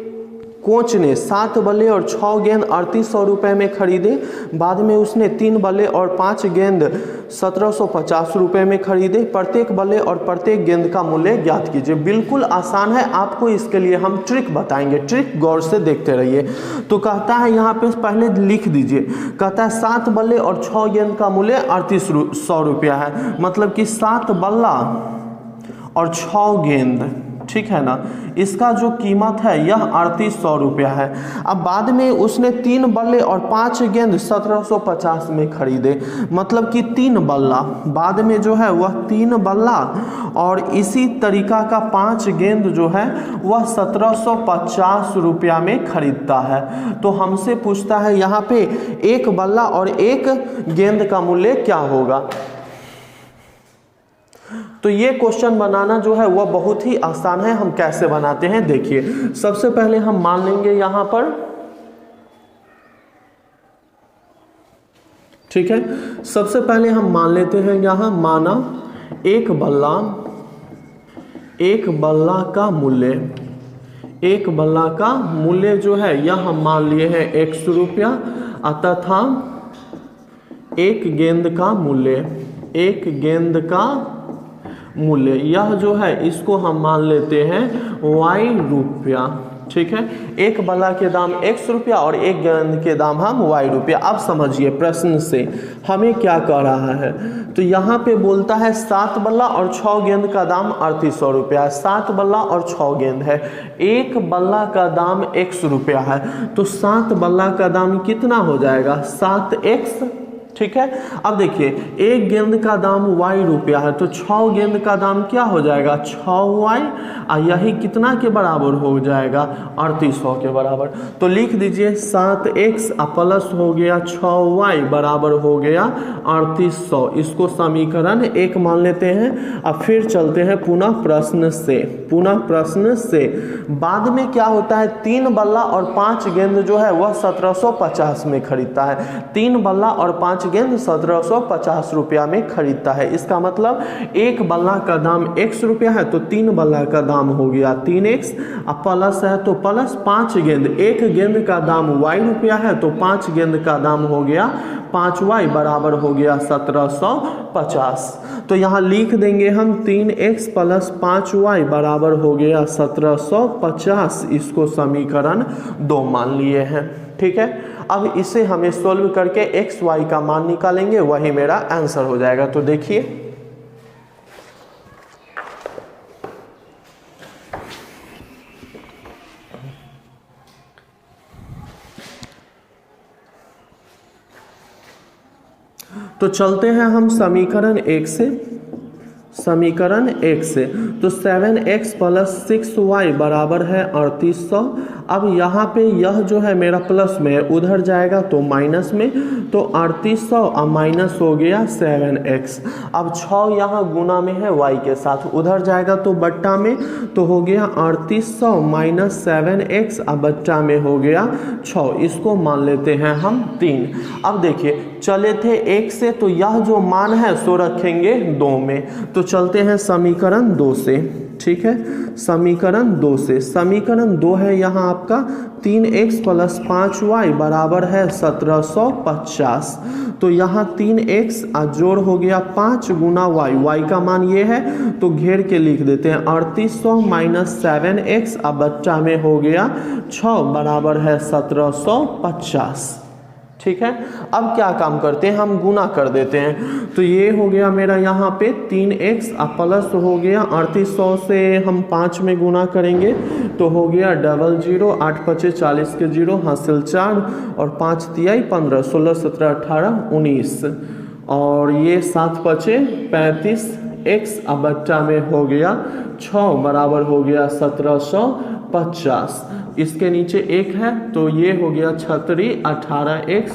कोच ने 7 बल्ले और 6 गेंद 3800 रुपये में खरीदे। बाद में उसने 3 बल्ले और 5 गेंद 1750 रुपये में खरीदे। प्रत्येक बल्ले और प्रत्येक गेंद का मूल्य ज्ञात कीजिए। बिल्कुल आसान है, आपको इसके लिए हम ट्रिक बताएंगे, ट्रिक गौर से देखते रहिए। तो कहता है यहाँ पे पहले लिख दीजिए, कहता है 7 बल्ले और 6 गेंद का मूल्य 3800 रुपया है, मतलब कि 7 बल्ला और 6 गेंद, ठीक है ना, इसका जो कीमत है यह 3800 रुपया है। अब बाद में उसने 3 बल्ले और 5 गेंद 1750 में खरीदे, मतलब कि 3 बल्ला, बाद में जो है वह 3 बल्ला और इसी तरीका का 5 गेंद जो है वह 1750 रुपया में खरीदता है। तो हमसे पूछता है यहाँ पे 1 बल्ला और 1 गेंद का मूल्य क्या होगा। तो ये क्वेश्चन बनाना जो है वह बहुत ही आसान है। हम कैसे बनाते हैं देखिए, सबसे पहले हम मान लेंगे यहां पर, ठीक है, सबसे पहले हम मान लेते हैं यहां, माना 1 बल्ला का मूल्य, 1 बल्ला का मूल्य जो है यह हम मान लिए हैं 100 रुपया, तथा 1 गेंद का मूल्य, 1 गेंद का मूल्य यह जो है इसको हम मान लेते हैं y रुपया, ठीक है। 1 बल्ला के दाम 100 रुपया और 1 गेंद के दाम हम y रुपया। अब समझिए प्रश्न से हमें क्या कह रहा है। तो यहाँ पे बोलता है 7 बल्ला और 6 गेंद का दाम 3800 रुपया है, 7 बल्ला और 6 गेंद है, 1 बल्ला का दाम 100 रुपया है, तो 7 बल्ला का दाम कितना हो जाएगा, 7x, ठीक है। अब देखिए 1 गेंद का दाम y रुपया है, तो 6 गेंद का दाम क्या हो जाएगा, 6y, और यही कितना के बराबर हो जाएगा, 3800 के बराबर। तो लिख दीजिए 7x प्लस हो गया 6y बराबर हो गया 3800। इसको समीकरण 1 मान लेते हैं। अब फिर चलते हैं पुनः प्रश्न से। बाद में क्या होता है, 3 बल्ला और 5 गेंद जो है वह 1750 में खरीदता है, 3 बल्ला और 5 गेंद 1750 रुपया में खरीदता है। इसका मतलब 1 बल्ला का दाम 100 रुपया है, तो 3 बल्ला का दाम हो गया 3x, प्लस है तो प्लस 5 गेंद, 1 गेंद का दाम y रुपया है, तो 5 गेंद का दाम हो गया 5y बराबर हो गया 1750। तो यहाँ लिख देंगे हम 3x प्लस 5y बराबर हो गया 1750। इसको समीकरण 2 मान लिए हैं, ठीक है। अब इसे हमें सोल्व करके x y का मान निकालेंगे, वही मेरा आंसर हो जाएगा। तो देखिए तो चलते हैं हम समीकरण 1 से। तो 7x प्लस 6y बराबर है 3800। अब यहाँ पे यह जो है मेरा प्लस में है, उधर जाएगा तो माइनस में, तो 3800 अब माइनस हो गया 7x। अब 6 यहाँ गुना में है y के साथ, उधर जाएगा तो बट्टा में, तो हो गया 3800 माइनस 7x, अब बट्टा में हो गया 6। इसको मान लेते हैं हम 3। अब देखिए चले थे 1 से, तो यह जो मान है सो रखेंगे 2 में। तो चलते हैं समीकरण 2 से, ठीक है। समीकरण 2 से, समीकरण 2 है यहाँ आपका 3x प्लस 5y बराबर है 1750। तो यहाँ 3x जोड़ हो गया 5 गुना y का मान ये है, तो घेर के लिख देते हैं 3800 माइनस 7x, अब बच्चा में हो गया 6 बराबर है 1750, ठीक है। अब क्या काम करते हैं, हम गुना कर देते हैं। तो ये हो गया मेरा यहाँ पे 3x प्लस हो गया 3800 से हम 5 में गुना करेंगे, तो हो गया 00, 8 पचे 40 के 0, हासिल 4 और 5 तिहाई 15, 16 17 18 19 और ये 7 पचे 35, x अब बच्चा में हो गया 6 बराबर हो गया 1750। इसके नीचे 1 है, तो ये हो गया 36 18x,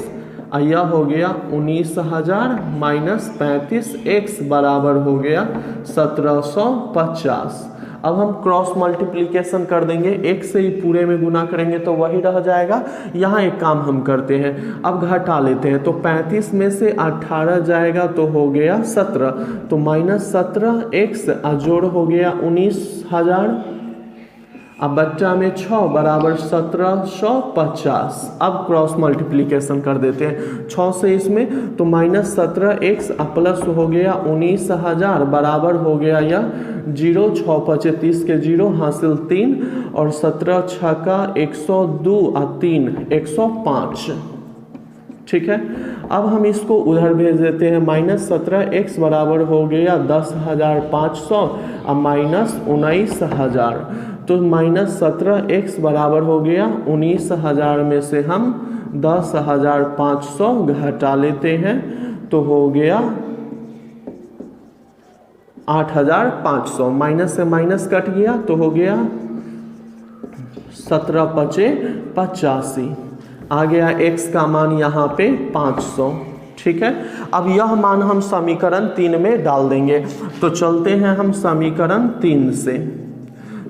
यह हो गया 19,000 माइनस 35x बराबर हो गया 1750। अब हम क्रॉस मल्टीप्लिकेशन कर देंगे, 1 से ही पूरे में गुना करेंगे तो वही रह जाएगा। यहाँ एक काम हम करते हैं, अब घटा लेते हैं। तो 35 में से 18 जाएगा तो हो गया 17, तो माइनस 17x जोड़ हो गया 19,000 अब बच्चा में 6 बराबर 1750। अब क्रॉस मल्टीप्लिकेशन कर देते हैं 6 से इसमें, तो -17x प्लस हो गया 19,000 बराबर हो गया यह 0, 6 5 30 के 0 हासिल 3 और 17 6 का 102 और 3 105। ठीक है, अब हम इसको उधर भेज देते हैं। -17x बराबर हो गया 10,500 और -19,000, तो -17x बराबर हो गया 19,000 में से हम 10,500 घटा लेते हैं, तो हो गया 8,500। माइनस से माइनस कट गया तो हो गया 17 पचे 85। आ गया x का मान यहाँ पे 500। ठीक है, अब यह मान हम समीकरण 3 में डाल देंगे। तो चलते हैं हम समीकरण 3 से।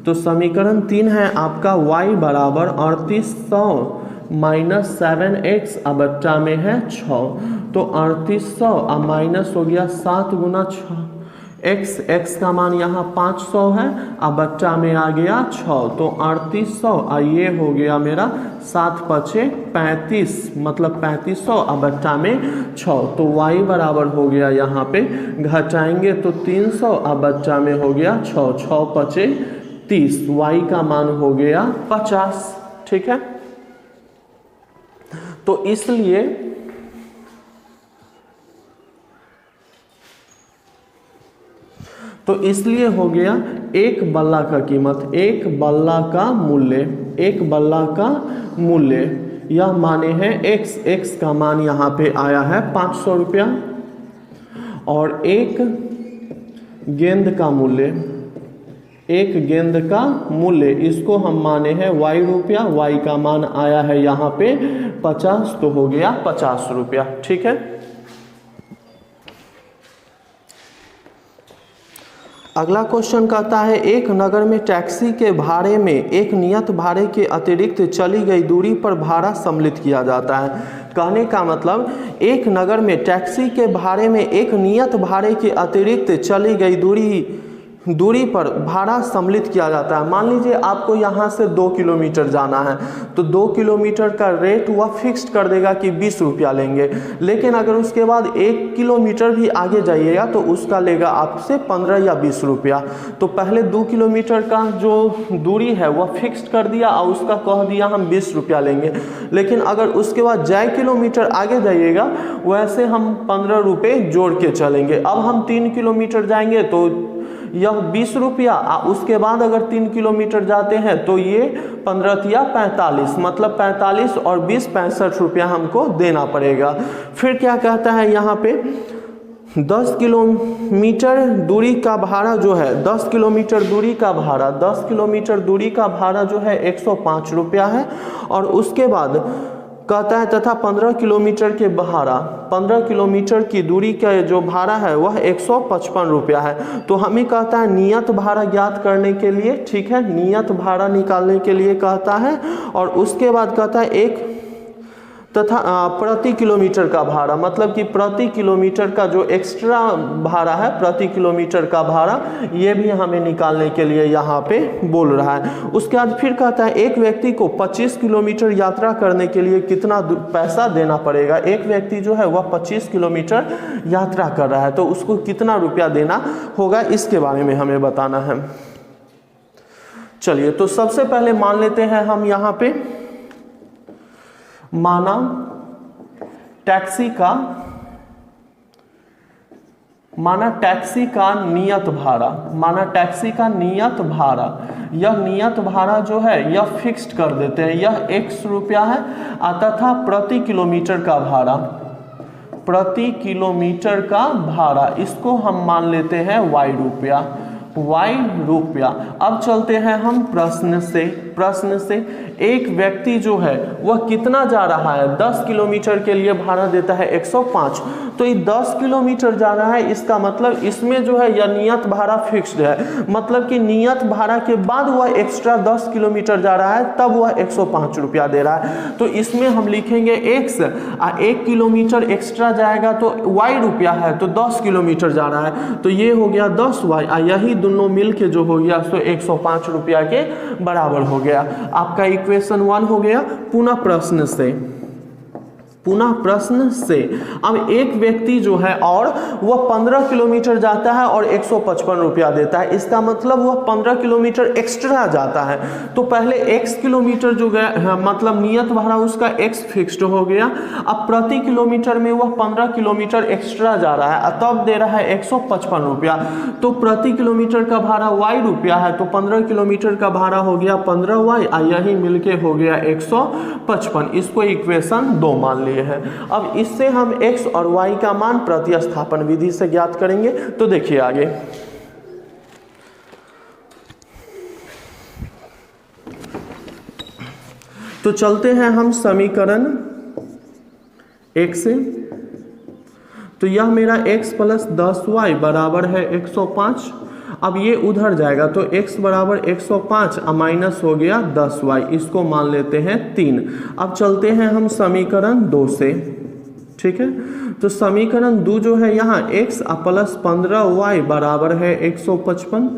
तो समीकरण 3 है आपका y बराबर 3800 माइनस 7x अब बच्चा में है 6, तो 3800 अब माइनस हो गया 7 गुना 6 x का मान यहाँ 500 है, अब बच्चा में आ गया 6, तो 3800 और ये हो गया मेरा 7 पचे 35, मतलब 3500 अब बच्चा में 6, तो y बराबर हो गया यहाँ पे घटाएंगे तो 300 अब बच्चा में हो गया 6, 6 पचे 30, y का मान हो गया 50। ठीक है, तो इसलिए हो गया एक बल्ला का कीमत, एक बल्ला का मूल्य यह माने हैं x का मान यहाँ पे आया है 500 रुपया, और एक गेंद का मूल्य इसको हम माने हैं y रुपया, y का मान आया है यहाँ पे 50, तो हो गया 50 रुपया। ठीक है, अगला क्वेश्चन कहता है एक नगर में टैक्सी के भाड़े में एक नियत भाड़े के अतिरिक्त चली गई दूरी पर भाड़ा सम्मिलित किया जाता है। कहने का मतलब एक नगर में टैक्सी के भाड़े में एक नियत भाड़े के अतिरिक्त चली गई दूरी पर भाड़ा सम्मिलित किया जाता है। मान लीजिए आपको यहाँ से 2 किलोमीटर जाना है, तो 2 किलोमीटर का रेट वह फिक्स्ड कर देगा कि 20 रुपया लेंगे, लेकिन अगर उसके बाद 1 किलोमीटर भी आगे जाइएगा तो उसका लेगा आपसे 15 या 20 रुपया। तो पहले 2 किलोमीटर का जो दूरी है वह फिक्स्ड कर दिया और उसका कह दिया हम 20 रुपया लेंगे, लेकिन अगर उसके बाद जय किलोमीटर आगे जाइएगा वैसे हम 15 रुपये जोड़ के चलेंगे। अब हम 3 किलोमीटर जाएंगे तो यह 20 रुपया, उसके बाद अगर 3 किलोमीटर जाते हैं तो ये 15 या 45, मतलब 45 और 20 65 रुपया हमको देना पड़ेगा। फिर क्या कहता है यहाँ पे 10 किलोमीटर दूरी का भाड़ा जो है 10 किलोमीटर दूरी का भाड़ा जो है 105 रुपया है, और उसके बाद कहता है तथा 15 किलोमीटर के भाड़ा 15 किलोमीटर की दूरी का जो भाड़ा है वह 155 रुपया है। तो हमें कहता है नियत भाड़ा ज्ञात करने के लिए, ठीक है, नियत भाड़ा निकालने के लिए कहता है, और उसके बाद कहता है एक तथा प्रति किलोमीटर का भाड़ा, मतलब कि प्रति किलोमीटर का जो एक्स्ट्रा भाड़ा है प्रति किलोमीटर का भाड़ा ये भी हमें निकालने के लिए यहाँ पे बोल रहा है। उसके बाद फिर कहता है एक व्यक्ति को 25 किलोमीटर यात्रा करने के लिए कितना पैसा देना पड़ेगा। एक व्यक्ति जो है वह 25 किलोमीटर यात्रा कर रहा है तो उसको कितना रुपया देना होगा, इसके बारे में हमें बताना है। चलिए, तो सबसे पहले मान लेते हैं हम यहाँ पे माना टैक्सी का नियत भाड़ा, यह नियत भाड़ा जो है यह फिक्स्ड कर देते हैं, यह x रुपया है, तथा प्रति किलोमीटर का भाड़ा इसको हम मान लेते हैं y रुपया। अब चलते हैं हम प्रश्न से एक व्यक्ति जो है वह कितना जा रहा है, 10 किलोमीटर के लिए भाड़ा देता है 105, तो ये 10 किलोमीटर जा रहा है, इसका मतलब इसमें जो है यह नियत भाड़ा फिक्स्ड है, मतलब कि नियत भाड़ा के बाद वह एक्स्ट्रा 10 किलोमीटर जा रहा है तब वह 105 रुपया दे रहा है। तो इसमें हम लिखेंगे x, 1 किलोमीटर एक्स्ट्रा जाएगा तो y रुपया है, तो 10 किलोमीटर जा रहा है तो ये हो गया 10y, यही दोनों मिल के जो हो गया तो 105 रुपया के बराबर हो गया। आपका इक्वेशन 1 हो गया। पुनः प्रश्न से अब एक व्यक्ति जो है और वह 15 किलोमीटर जाता है और 155 रुपया देता है, इसका मतलब वह 15 किलोमीटर एक्स्ट्रा जाता है। तो पहले x किलोमीटर जो गया मतलब नियत भाड़ा उसका x फिक्स्ड हो गया, अब प्रति किलोमीटर में वह 15 किलोमीटर एक्स्ट्रा जा रहा है तब दे रहा है 155 रुपया। तो प्रति किलोमीटर का भाड़ा y रुपया है, तो 15 किलोमीटर का भाड़ा हो गया 15y, यही मिलके हो गया 155। इसको इक्वेशन 2 मान लिए है। अब इससे हम x और y का मान प्रतिस्थापन विधि से ज्ञात करेंगे। तो देखिए आगे, तो चलते हैं हम समीकरण 1 से। तो यह मेरा x प्लस 10y बराबर है 105। अब ये उधर जाएगा तो x बराबर 105 माइनस हो गया 10y, इसको मान लेते हैं 3। अब चलते हैं हम समीकरण 2 से, ठीक है। तो समीकरण 2 जो है यहाँ x प्लस 15y बराबर है 155।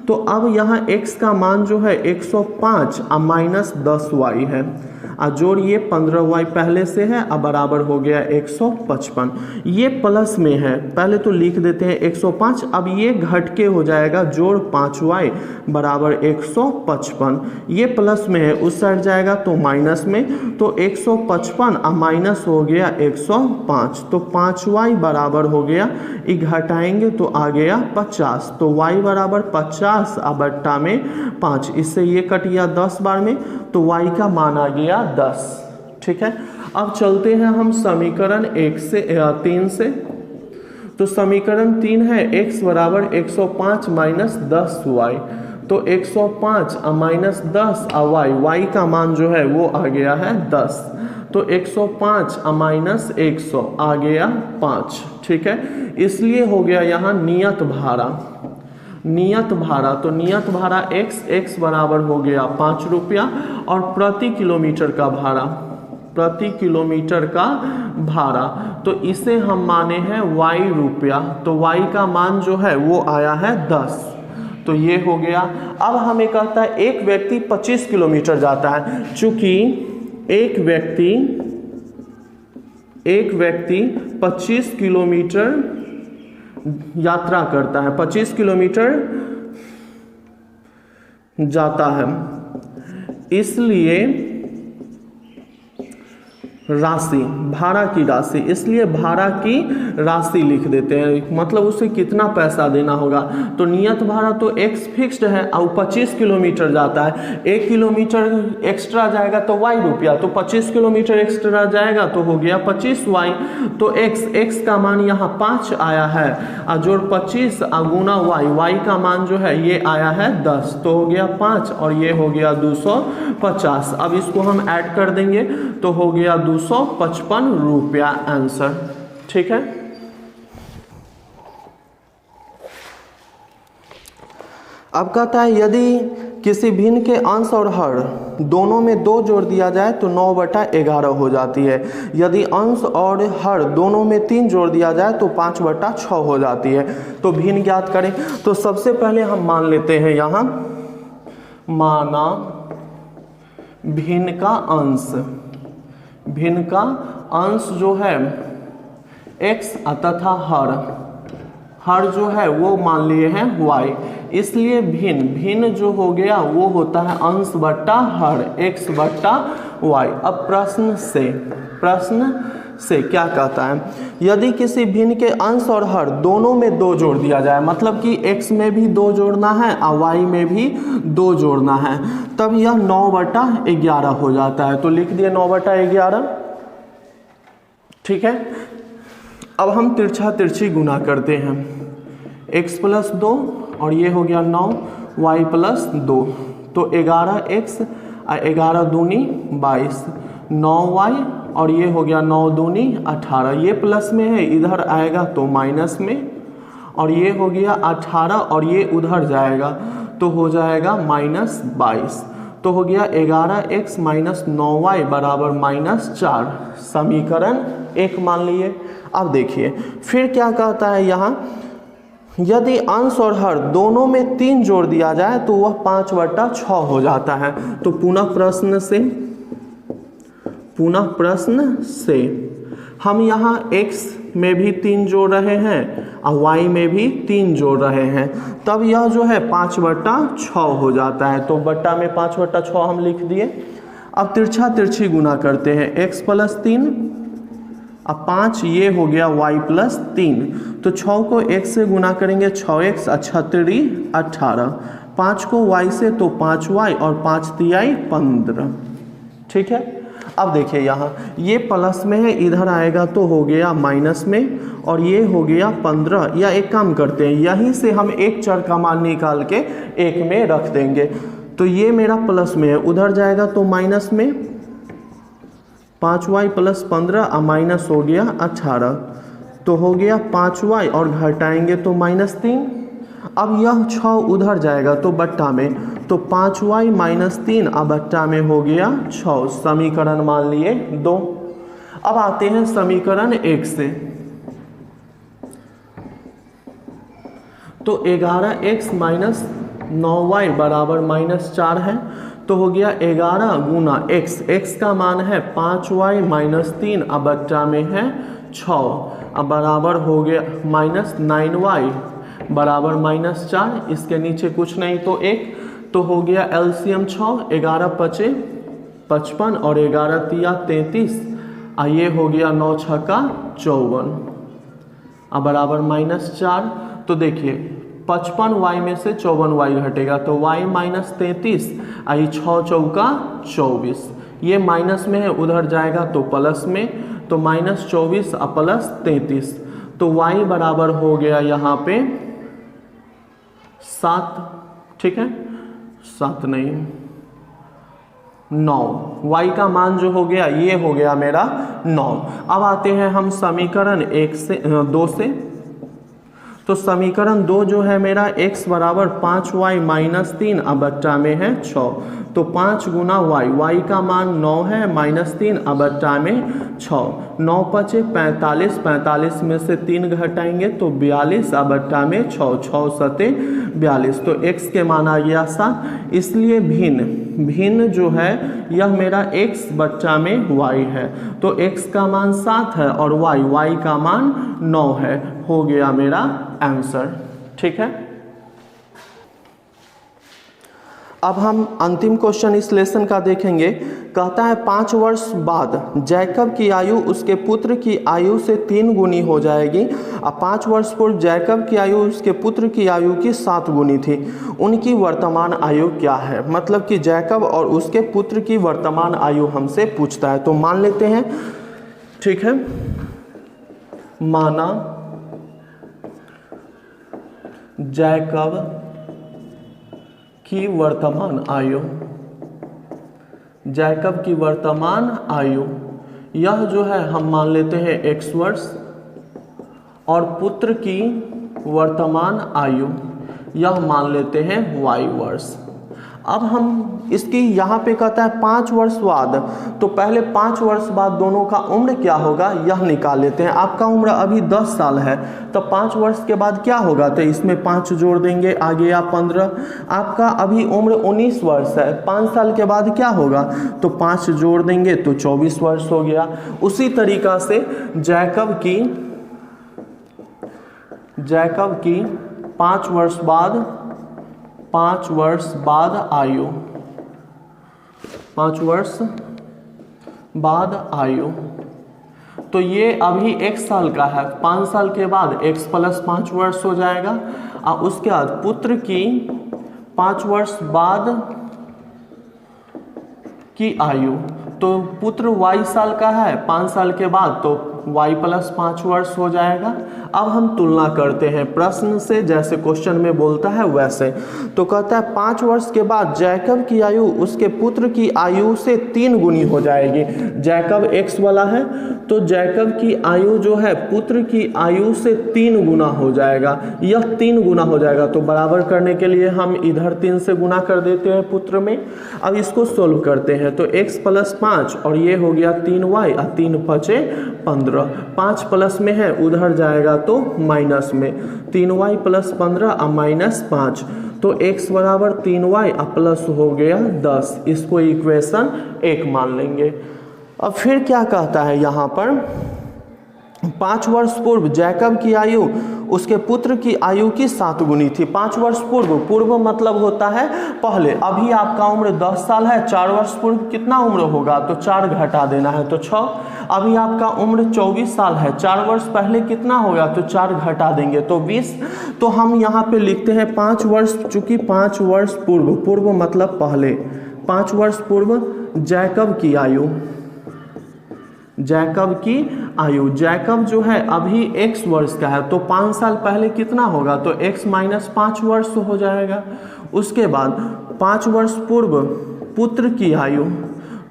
तो अब यहाँ x का मान जो है 105 माइनस 10y है, जोड़िए 15y पहले से है, अब बराबर हो गया 155। ये प्लस में है, पहले तो लिख देते हैं 105, अब ये घट के हो जाएगा जोड़ 5y बराबर 155। ये प्लस में है, उस साइड जाएगा तो माइनस में, तो 155 माइनस हो गया 105, तो 5y बराबर हो गया, ये घटाएंगे तो आ गया 50, तो y बराबर 50 बट्टा में 5, इससे ये कट गया 10 बार में, तो y का मान आ गया 10, ठीक है। अब चलते हैं हम समीकरण 3 से। तो समीकरण 3 है x बराबर 105 माइनस 10y, तो 105 माइनस 10 y का मान जो है वो आ गया है 10, तो 105 माइनस 100 आ गया 5, ठीक है। इसलिए हो गया यहाँ नियत भाड़ा, तो नियत भाड़ा x बराबर हो गया 5 रुपया, और प्रति किलोमीटर का भाड़ा तो इसे हम माने हैं y रुपया, तो y का मान जो है वो आया है 10, तो ये हो गया। अब हमें कहता है एक व्यक्ति 25 किलोमीटर जाता है, चूंकि एक व्यक्ति 25 किलोमीटर यात्रा करता है, 25 किलोमीटर जाता है, इसलिए राशि, भाड़ा की राशि, इसलिए भाड़ा की राशि लिख देते हैं, मतलब उसे कितना पैसा देना होगा। तो नियत भाड़ा तो x फिक्स्ड है और 25 किलोमीटर जाता है, 1 किलोमीटर एक्स्ट्रा जाएगा तो y रुपया, तो 25 किलोमीटर एक्स्ट्रा जाएगा तो हो गया 25y, तो x का मान यहाँ 5 आया है, और जोड़ 25 गुना y का मान जो है ये आया है 10, तो हो गया 5 और ये हो गया 250। अब इसको हम ऐड कर देंगे तो हो गया 255 रुपया आंसर, ठीक है। अब कहता है यदि किसी भिन्न के अंश और हर दोनों में 2 जोड़ दिया जाए तो 9/11 हो जाती है, यदि अंश और हर दोनों में 3 जोड़ दिया जाए तो 5/6 हो जाती है। तो भिन्न ज्ञात करें, तो सबसे पहले हम मान लेते हैं यहाँ, माना भिन्न का अंश जो है x तथा हर जो है वो मान लिए हैं y, इसलिए भिन्न जो हो गया वो होता है अंश बट्टा हर, x बट्टा y। अब प्रश्न से क्या कहता है, यदि किसी भिन्न के अंश और हर दोनों में 2 जोड़ दिया जाए, मतलब कि x में भी 2 जोड़ना है और y में भी 2 जोड़ना है, तब यह 9/11 हो जाता है। तो लिख दिए 9/11, ठीक है। अब हम तिरछी गुना करते हैं, x प्लस 2 और ये हो गया 9, y प्लस 2, तो 11x और 11 दूनी 22, 9y और ये हो गया 9 दूनी 18, ये प्लस में है इधर आएगा तो माइनस में, और ये हो गया 18 और ये उधर जाएगा तो हो जाएगा -22, तो हो गया 11x माइनस 9y बराबर -4, समीकरण 1 मान लिए। अब देखिए फिर क्या कहता है यहाँ, यदि अंश और हर दोनों में 3 जोड़ दिया जाए तो वह 5/6 हो जाता है। तो पुनः प्रश्न से हम यहाँ x में भी 3 जोड़ रहे हैं और y में भी 3 जोड़ रहे हैं, तब यह जो है 5/6 हो जाता है। तो बट्टा में 5/6 हम लिख दिए। अब तिरछा तिरछी गुना करते हैं, x + 3 अब 5, ये हो गया y + 3, तो 6 को x से गुना करेंगे 6x 6 18, 5 को y से तो 5y और 5 तियाई 15, ठीक है। अब देखिए यहाँ ये प्लस में है, इधर आएगा तो हो गया माइनस में, और ये हो गया 15, या एक काम करते हैं यहीं से हम एक चर का मान निकाल के 1 में रख देंगे। तो ये मेरा प्लस में है, उधर जाएगा तो माइनस में, 5y + 15 और माइनस हो गया 18, तो हो गया 5y और घटाएंगे तो -3। अब यह 6 उधर जाएगा तो बट्टा में, तो 5y - 3 अब बट्टा में हो गया 6, समीकरण मान लिए 2। अब आते हैं समीकरण 1 से, तो 11x माइनस 9y बराबर -4 है, तो हो गया 11 गुना x, x का मान है 5y - 3 अब बट्टा में है 6, अब बराबर हो गया -9y बराबर -4, इसके नीचे कुछ नहीं तो 1, तो हो गया एलसीएम 6, 11 × 5 = 55 और 11 × 3 = 33, और ये हो गया 9 × 6 = 54 अब बराबर -4। तो देखिए 55y में से 54y घटेगा तो y - 33, आई 6 × 4 = 24, ये माइनस में है उधर जाएगा तो प्लस में, तो -24 और +33, तो y बराबर हो गया यहाँ पे 7, ठीक है, 7 नहीं 9, y का मान जो हो गया ये हो गया मेरा 9। अब आते हैं हम समीकरण 2 से, तो समीकरण 2 जो है मेरा x बराबर 5y - 3 अब बट्टा में है 6, तो 5 गुना y का मान 9 है, -3 अब बट्टा में 6, 9 × 5 = 45, 45 में से 3 घटाएंगे तो 42 अब बट्टा में 6, 6 × 7 = 42, तो x के मान आ गया 7, इसलिए भिन्न जो है यह मेरा x बच्चा में y है, तो x का मान 7 है और y का मान 9 है, हो गया मेरा आंसर, ठीक है। अब हम अंतिम क्वेश्चन इस लेसन का देखेंगे। कहता है 5 वर्ष बाद जैकब की आयु उसके पुत्र की आयु से 3 गुनी हो जाएगी। अब 5 वर्ष पूर्व जैकब की आयु उसके पुत्र की आयु की 7 गुनी थी। उनकी वर्तमान आयु क्या है? मतलब कि जैकब और उसके पुत्र की वर्तमान आयु हमसे पूछता है। तो मान लेते हैं, ठीक है। माना जैकब की वर्तमान आयु, जैकब की वर्तमान आयु यह जो है हम मान लेते हैं x वर्ष, और पुत्र की वर्तमान आयु यह मान लेते हैं y वर्ष। अब हम इसकी यहाँ पे कहता है 5 वर्ष बाद, तो पहले 5 वर्ष बाद दोनों का उम्र क्या होगा यह निकाल लेते हैं। आपका उम्र अभी 10 साल है, तो 5 वर्ष के बाद क्या होगा, तो इसमें 5 जोड़ देंगे, आ गया 15। आपका अभी उम्र 19 वर्ष है, 5 साल के बाद क्या होगा, तो 5 जोड़ देंगे तो 24 वर्ष हो गया। उसी तरीका से जैकब की 5 वर्ष बाद आयु, 5 वर्ष बाद आयु, तो ये अभी 1 साल का है, 5 साल के बाद x + 5 वर्ष हो जाएगा। और उसके बाद पुत्र की 5 वर्ष बाद की आयु, तो पुत्र y साल का है, 5 साल के बाद तो y प्लस 5 वर्ष हो जाएगा। अब हम तुलना करते हैं प्रश्न से, जैसे क्वेश्चन में बोलता है वैसे। तो कहता है 5 वर्ष के बाद जैकब की आयु उसके पुत्र की आयु से 3 गुनी हो जाएगी। जैकब x वाला है तो जैकब की आयु जो है पुत्र की आयु से 3 गुना हो जाएगा, यह 3 गुना हो जाएगा। तो बराबर करने के लिए हम इधर 3 से गुना कर देते हैं पुत्र में। अब इसको सोल्व करते हैं तो x प्लस 5 और ये हो गया 3y और 3 5 15, 5 प्लस में है उधर जाएगा तो माइनस में, 3y प्लस 15 और माइनस 5, तो x बराबर 3y और प्लस हो गया 10। इसको इक्वेशन 1 मान लेंगे। अब फिर क्या कहता है यहाँ पर, 5 वर्ष पूर्व जैकब की आयु उसके पुत्र की आयु की 7 गुनी थी। 5 वर्ष पूर्व, पूर्व मतलब होता है पहले। अभी आपका उम्र 10 साल है, 4 वर्ष पूर्व कितना उम्र होगा, तो 4 घटा देना है तो 6। अभी आपका उम्र 24 साल है, 4 वर्ष पहले कितना होगा, तो 4 घटा देंगे तो 20। तो हम यहाँ पे लिखते हैं 5 वर्ष, चूंकि 5 वर्ष पूर्व, पूर्व मतलब पहले, 5 वर्ष पूर्व जैकब की आयु, जैकब की आयु, जैकब जो है अभी x वर्ष का है तो 5 साल पहले कितना होगा, तो x माइनस 5 वर्ष हो जाएगा। उसके बाद 5 वर्ष पूर्व पुत्र की आयु,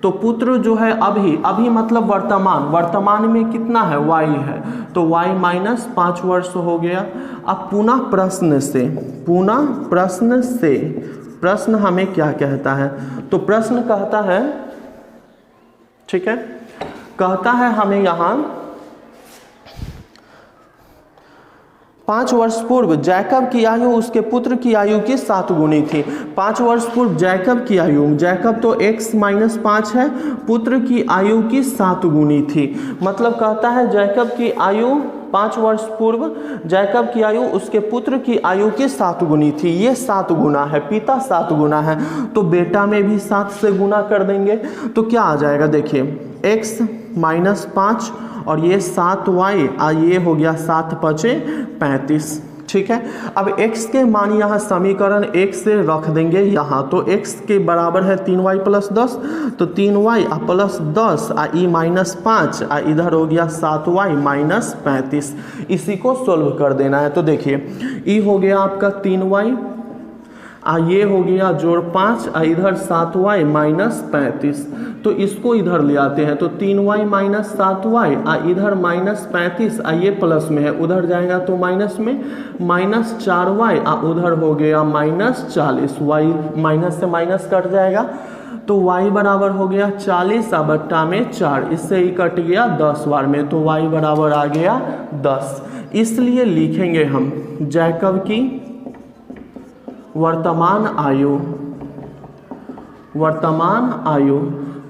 तो पुत्र जो है अभी, अभी मतलब वर्तमान, वर्तमान में कितना है, y है, तो y माइनस 5 वर्ष हो गया। अब पुनः प्रश्न से, पुनः प्रश्न से, प्रश्न हमें क्या कहता है, तो प्रश्न कहता है, ठीक है, कहता है हमें यहाँ 5 वर्ष पूर्व जैकब की आयु उसके पुत्र की आयु की 7 गुनी थी। 5 वर्ष पूर्व जैकब की आयु, जैकब तो x माइनस 5 है, पुत्र की आयु की 7 गुनी थी। मतलब कहता है जैकब की आयु 5 वर्ष पूर्व जैकब की आयु उसके पुत्र की आयु की 7 गुनी थी। ये 7 गुना है, पिता 7 गुना है तो बेटा में भी 7 से गुना कर देंगे तो क्या आ जाएगा, देखिए x माइनस 5 और ये 7y और ये हो गया 7 5 35, ठीक है। अब x के मान यहाँ समीकरण 1 से रख देंगे यहाँ, तो x के बराबर है 3y प्लस 10, तो 3y प्लस 10 और ई माइनस 5 और इधर हो गया 7y माइनस 35। इसी को सोल्व कर देना है। तो देखिए ई हो गया आपका 3y ये हो गया जोड़ 5 इधर 7y माइनस 35, तो इसको इधर ले आते हैं तो 3y माइनस 7y इधर माइनस 35 ये प्लस में है, उधर जाएगा तो माइनस में, माइनस 4y उधर हो गया माइनस 40, y माइनस से माइनस कट जाएगा तो y बराबर हो गया 40 बट्टा में 4, इससे ही कट गया 10 बार में, तो y बराबर आ गया 10। इसलिए लिखेंगे हम जैकब की वर्तमान आयु, वर्तमान आयु,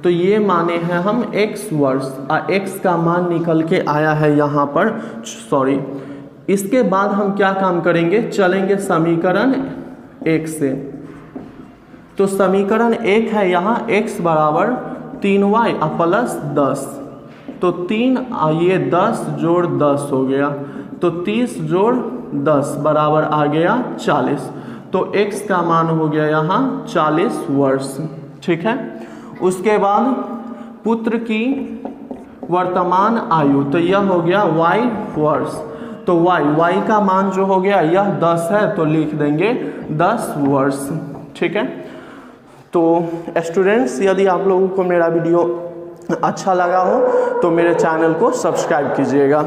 तो ये माने हैं हम x वर्ष, x का मान निकल के आया है यहाँ पर, सॉरी। इसके बाद हम क्या काम करेंगे, चलेंगे समीकरण 1 से। तो समीकरण 1 है यहाँ x बराबर 3y प्लस 10, तो 3 ये 10 जोड़ 10 हो गया, तो 30 जोड़ 10 बराबर आ गया 40, तो x का मान हो गया यहाँ 40 वर्ष, ठीक है। उसके बाद पुत्र की वर्तमान आयु, तो यह हो गया y वर्ष, तो y का मान जो हो गया यह 10 है तो लिख देंगे 10 वर्ष, ठीक है। तो स्टूडेंट्स, यदि आप लोगों को मेरा वीडियो अच्छा लगा हो तो मेरे चैनल को सब्सक्राइब कीजिएगा।